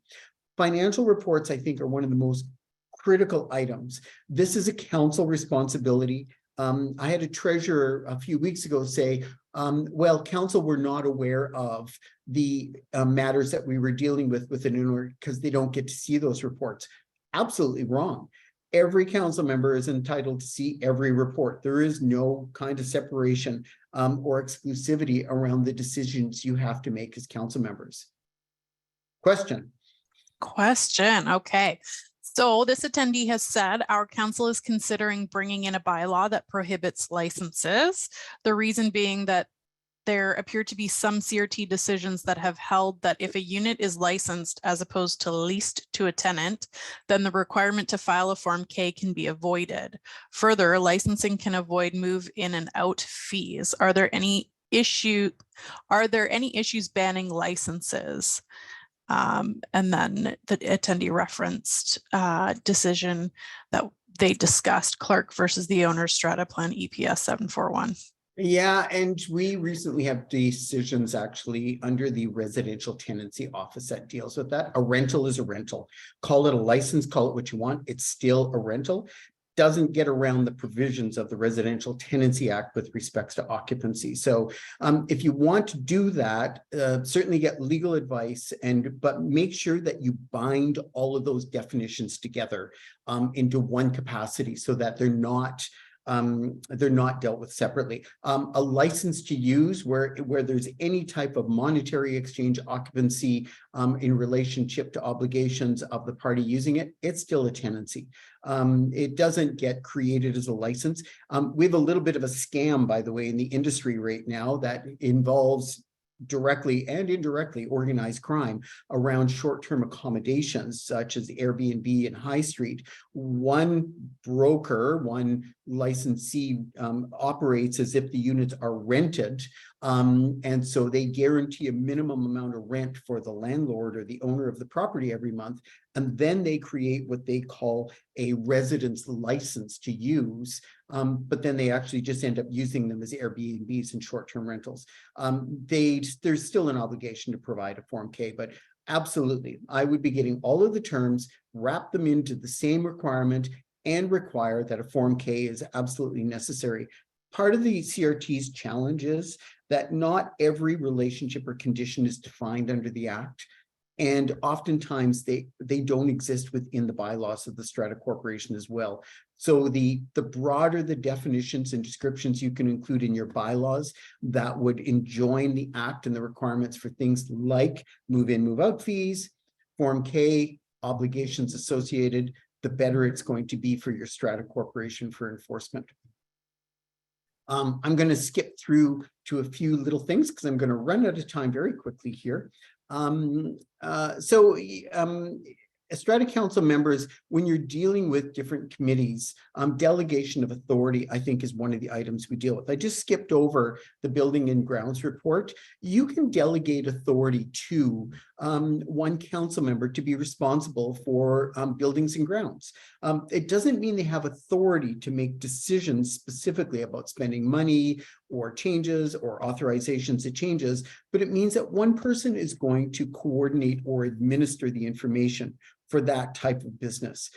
Financial reports, I think, are one of the most critical items. This is a council responsibility. I had a treasurer a few weeks ago say, well, council were not aware of the matters that we were dealing with within an order because they don't get to see those reports. Absolutely wrong. Every council member is entitled to see every report. There is no kind of separation or exclusivity around the decisions you have to make as council members. Question. Okay. So this attendee has said our council is considering bringing in a bylaw that prohibits licenses. The reason being that there appear to be some CRT decisions that have held that if a unit is licensed as opposed to leased to a tenant, then the requirement to file a Form K can be avoided. Further, licensing can avoid move in and out fees. Are there any issues banning licenses? And then the attendee referenced decision that they discussed, Clark versus the owner's strata plan EPS 741. Yeah, and we recently have decisions actually under the residential tenancy office that deals with that. A rental is a rental. Call it a license, call it what you want. It's still a rental. Doesn't get around the provisions of the Residential Tenancy Act with respects to occupancy. So if you want to do that, certainly get legal advice, but make sure that you bind all of those definitions together into one capacity so that they're not dealt with separately. A license to use where there's any type of monetary exchange occupancy in relationship to obligations of the party using it, it's still a tenancy. It doesn't get created as a license. We have a little bit of a scam, by the way, in the industry right now that involves directly and indirectly organized crime around short-term accommodations such as Airbnb and High Street. One broker, one licensee operates as if the units are rented, and so they guarantee a minimum amount of rent for the landlord or the owner of the property every month, and then they create what they call a residence license to use, but then they actually just end up using them as Airbnbs and short-term rentals. There's still an obligation to provide a Form K, but absolutely, I would be getting all of the terms, wrap them into the same requirement, and require that a Form K is absolutely necessary. Part of the CRT's challenge is that not every relationship or condition is defined under the Act. And oftentimes they don't exist within the bylaws of the Strata Corporation as well. So the broader the definitions and descriptions you can include in your bylaws that would enjoin the Act and the requirements for things like move-in, move-out fees, Form K, obligations associated, the better it's going to be for your Strata Corporation for enforcement. I'm going to skip through to a few little things because I'm going to run out of time very quickly here. Strata Council members, when you're dealing with different committees, delegation of authority, I think, is one of the items we deal with. I just skipped over the building and grounds report. You can delegate authority to one council member to be responsible for buildings and grounds. It doesn't mean they have authority to make decisions specifically about spending money or changes or authorizations of changes, but it means that one person is going to coordinate or administer the information for that type of business.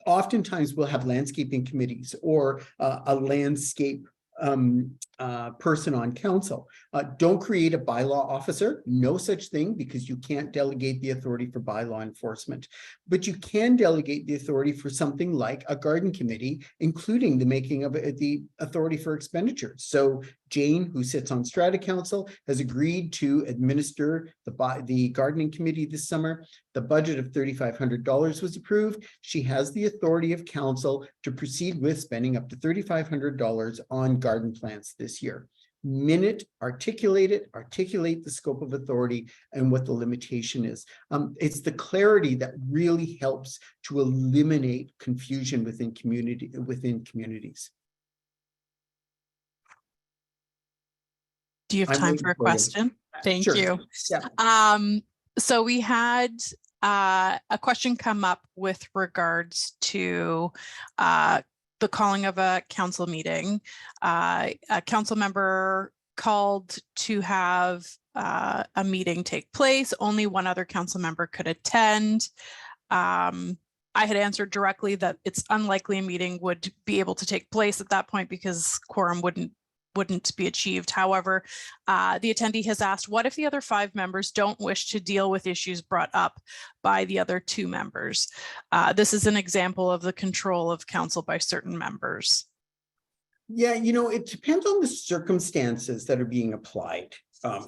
Oftentimes we'll have landscaping committees or a landscape person on council. Don't create a bylaw officer, no such thing, because you can't delegate the authority for bylaw enforcement, but you can delegate the authority for something like a garden committee, including the making of the authority for expenditures. So Jane, who sits on Strata Council, has agreed to administer the gardening committee this summer. The budget of $3,500 was approved. She has the authority of council to proceed with spending up to $3,500 on garden plants this year. Minute, articulate the scope of authority and what the limitation is. It's the clarity that really helps to eliminate confusion within communities. Do you have time for a question? Thank you. Yeah. So we had a question come up with regards to the calling of a council meeting. A council member called to have a meeting take place. Only one other council member could attend. I had answered directly that it's unlikely a meeting would be able to take place at that point because quorum wouldn't be achieved. However, the attendee has asked, what if the other 5 members don't wish to deal with issues brought up by the other 2 members? This is an example of the control of council by certain members. Yeah, it depends on the circumstances that are being applied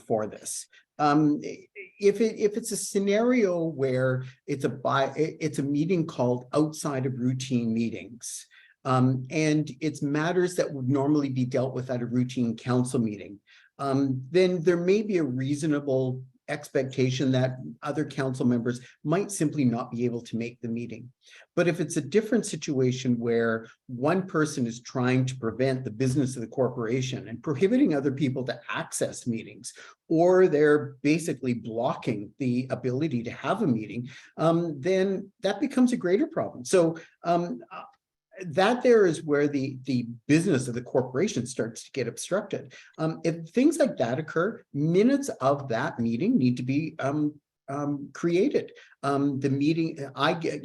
for this. If it's a scenario where it's a meeting called outside of routine meetings, and it's matters that would normally be dealt with at a routine council meeting, then there may be a reasonable expectation that other council members might simply not be able to make the meeting. But if it's a different situation where one person is trying to prevent the business of the corporation and prohibiting other people to access meetings, or they're basically blocking the ability to have a meeting, then that becomes a greater problem. So that there is where the business of the corporation starts to get obstructed. If things like that occur, minutes of that meeting need to be created. The meeting, I get,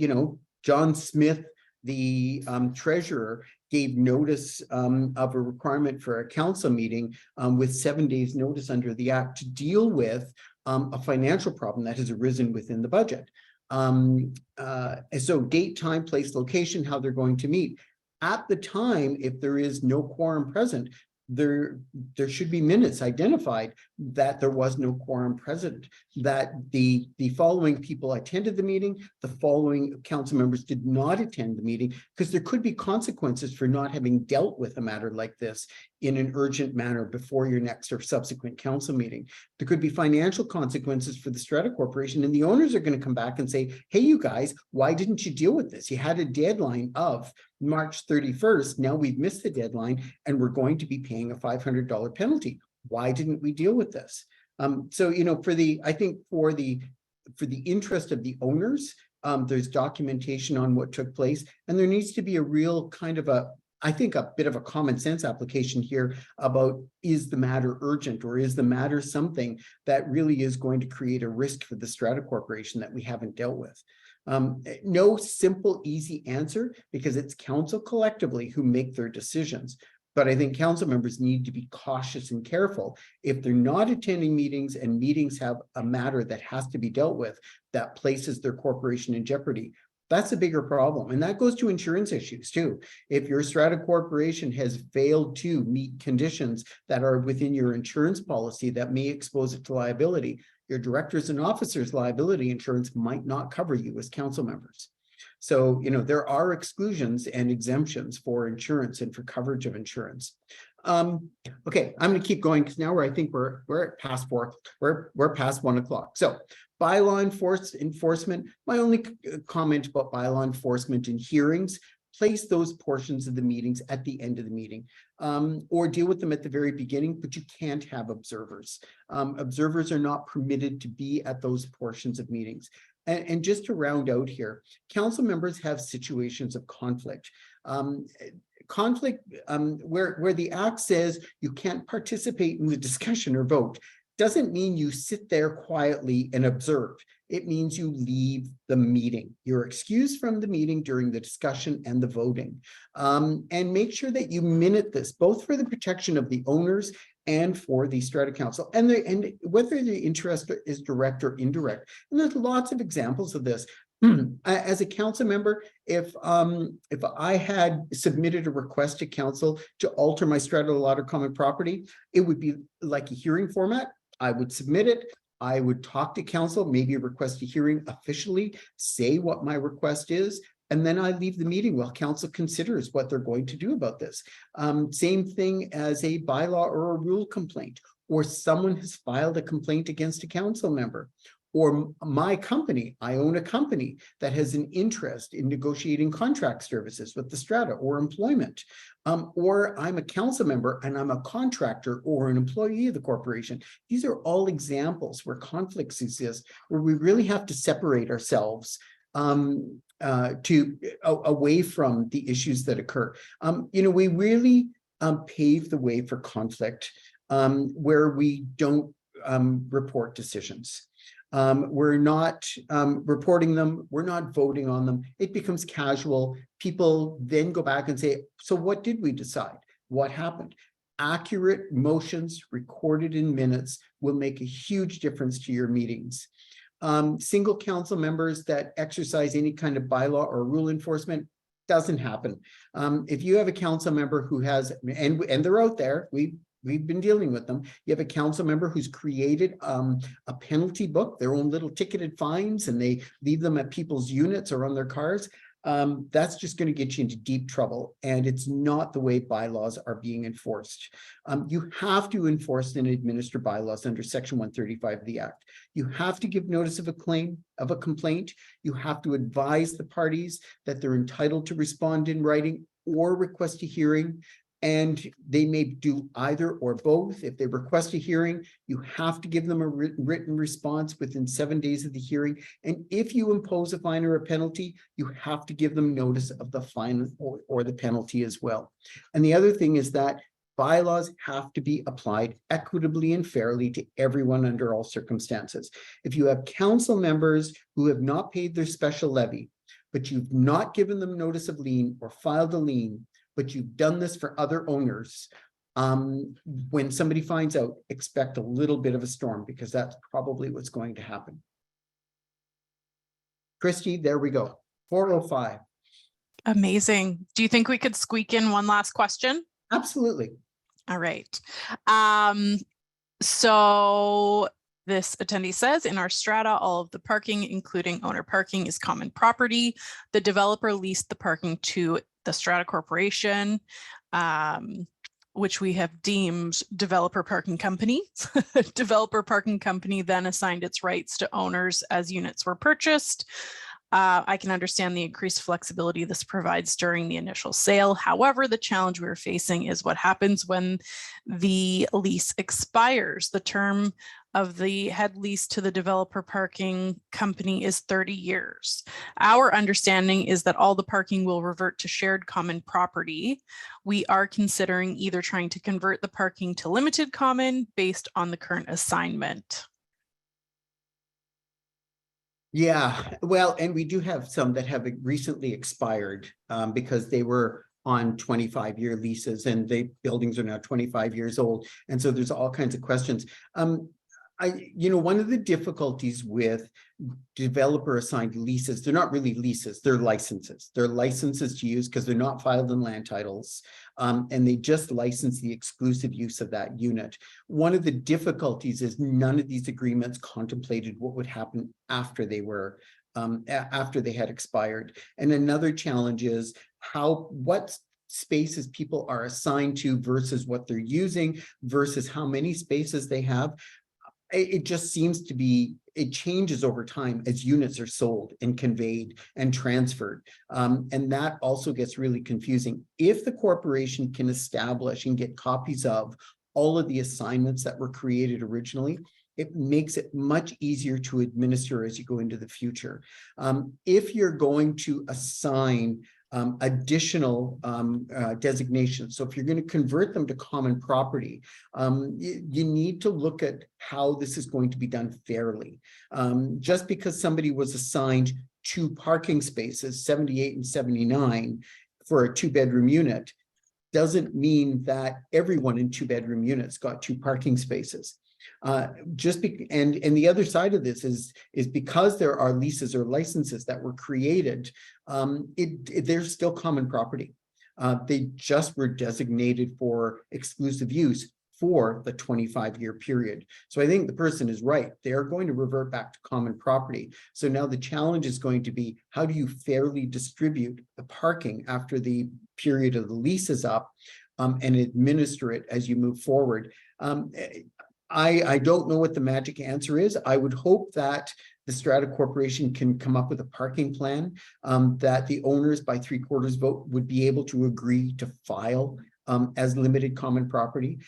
John Smith, the treasurer, gave notice of a requirement for a council meeting with 7 days notice under the act to deal with a financial problem that has arisen within the budget. So date, time, place, location, how they're going to meet. At the time, if there is no quorum present, there should be minutes identified that there was no quorum present, that the following people attended the meeting, the following council members did not attend the meeting, because there could be consequences for not having dealt with a matter like this in an urgent manner before your next or subsequent council meeting. There could be financial consequences for the Strata Corporation, and the owners are going to come back and say, hey, you guys, why didn't you deal with this? You had a deadline of March 31st. Now we've missed the deadline and we're going to be paying a $500 penalty. Why didn't we deal with this? So, I think for the interest of the owners, there's documentation on what took place, and there needs to be a real kind of I think a bit of a common sense application here about, is the matter urgent, or is the matter something that really is going to create a risk for the Strata Corporation that we haven't dealt with? No simple, easy answer, because it's council collectively who make their decisions. But I think council members need to be cautious and careful. If they're not attending meetings and meetings have a matter that has to be dealt with that places their corporation in jeopardy, that's a bigger problem. And that goes to insurance issues too. If your Strata Corporation has failed to meet conditions that are within your insurance policy that may expose it to liability, your directors and officers' liability insurance might not cover you as council members. So, there are exclusions and exemptions for insurance and for coverage of insurance. Okay, I'm going to keep going because now I think we're past 4. We're past 1 o'clock. So, bylaw enforcement. My only comment about bylaw enforcement in hearings: place those portions of the meetings at the end of the meeting, or deal with them at the very beginning, but you can't have observers. Observers are not permitted to be at those portions of meetings. And just to round out here, council members have situations of conflict. Where the act says you can't participate in the discussion or vote, doesn't mean you sit there quietly and observe. It means you leave the meeting. You're excused from the meeting during the discussion and the voting. And make sure that you minute this, both for the protection of the owners and for the Strata Council, and whether the interest is direct or indirect. And there's lots of examples of this. As a council member, if I had submitted a request to council to alter my strata lot or common property, it would be like a hearing format. I would submit it. I would talk to council, maybe request a hearing officially, say what my request is, and then I leave the meeting while council considers what they're going to do about this. Same thing as a bylaw or a rule complaint, or someone has filed a complaint against a council member. Or my company, I own a company that has an interest in negotiating contract services with the Strata or employment. Or I'm a council member and I'm a contractor or an employee of the corporation. These are all examples where conflicts exist, where we really have to separate ourselves away from the issues that occur. We really pave the way for conflict where we don't report decisions. We're not reporting them. We're not voting on them. It becomes casual. People then go back and say, so what did we decide? What happened? Accurate motions recorded in minutes will make a huge difference to your meetings. Single council members that exercise any kind of bylaw or rule enforcement doesn't happen. If you have a council member who has, and they're out there, we've been dealing with them. You have a council member who's created a penalty book, their own little ticketed fines, and they leave them at people's units or on their cars. That's just going to get you into deep trouble. And it's not the way bylaws are being enforced. You have to enforce and administer bylaws under Section 135 of the Act. You have to give notice of a complaint. You have to advise the parties that they're entitled to respond in writing or request a hearing. And they may do either or both. If they request a hearing, you have to give them a written response within 7 days of the hearing. And if you impose a fine or a penalty, you have to give them notice of the fine or the penalty as well. And the other thing is that bylaws have to be applied equitably and fairly to everyone under all circumstances. If you have council members who have not paid their special levy, but you've not given them notice of lien or filed a lien, but you've done this for other owners, when somebody finds out, expect a little bit of a storm, because that's probably what's going to happen. Christy, there we go. 4:05. Amazing. Do you think we could squeak in one last question? Absolutely. All right. So this attendee says, in our strata, all of the parking, including owner parking, is common property. The developer leased the parking to the Strata Corporation, which we have deemed developer parking company. Developer parking company then assigned its rights to owners as units were purchased. I can understand the increased flexibility this provides during the initial sale. However, the challenge we're facing is what happens when the lease expires. The term of the head lease to the developer parking company is 30 years. Our understanding is that all the parking will revert to shared common property. We are considering either trying to convert the parking to limited common based on the current assignment. Yeah, well, and we do have some that have recently expired because they were on 25-year leases, and the buildings are now 25 years old. And so there's all kinds of questions. One of the difficulties with developer assigned leases, they're not really leases, they're licenses. They're licenses to use because they're not filed in land titles. And they just license the exclusive use of that unit. One of the difficulties is none of these agreements contemplated what would happen after they were after they had expired. And another challenge is what spaces people are assigned to versus what they're using versus how many spaces they have. It just seems to be, it changes over time as units are sold and conveyed and transferred. And that also gets really confusing. If the corporation can establish and get copies of all of the assignments that were created originally, it makes it much easier to administer as you go into the future. If you're going to assign additional designations. So if you're going to convert them to common property, you need to look at how this is going to be done fairly. Just because somebody was assigned 2 parking spaces, 78 and 79, for a 2-bedroom unit, doesn't mean that everyone in 2-bedroom units got 2 parking spaces. And the other side of this is because there are leases or licenses that were created, they're still common property. They just were designated for exclusive use for the 25-year period. So I think the person is right. They're going to revert back to common property. So now the challenge is going to be, how do you fairly distribute the parking after the period of the lease is up, and administer it as you move forward? I don't know what the magic answer is. I would hope that the Strata Corporation can come up with a parking plan that the owners by 3/4 vote would be able to agree to file as limited common property.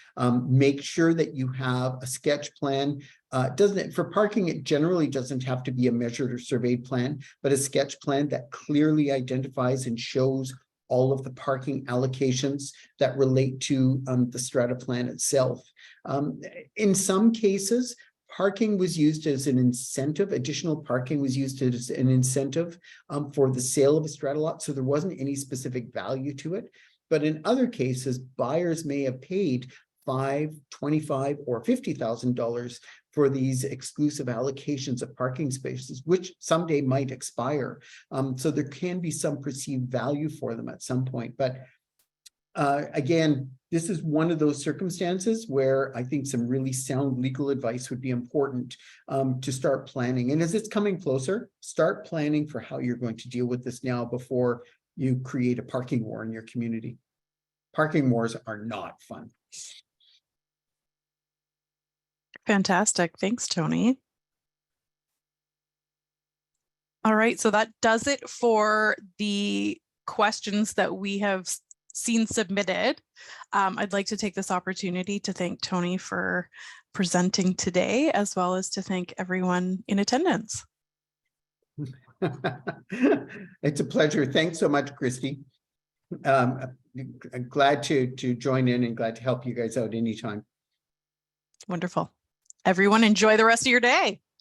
Make sure that you have a sketch plan. For parking, it generally doesn't have to be a measured or surveyed plan, but a sketch plan that clearly identifies and shows all of the parking allocations that relate to the strata plan itself. In some cases, parking was used as an incentive. Additional parking was used as an incentive for the sale of a strata lot. So there wasn't any specific value to it. But in other cases, buyers may have paid $5,000, $25,000, or $50,000 for these exclusive allocations of parking spaces, which someday might expire. So there can be some perceived value for them at some point. But again, this is one of those circumstances where I think some really sound legal advice would be important to start planning. And as it's coming closer, start planning for how you're going to deal with this now before you create a parking war in your community. Parking wars are not fun. Fantastic. Thanks, Tony. All right, so that does it for the questions that we have seen submitted. I'd like to take this opportunity to thank Tony for presenting today, as well as to thank everyone in attendance. It's a pleasure. Thanks so much, Christy. I'm glad to join in and glad to help you guys out anytime. Wonderful. Everyone enjoy the rest of your day.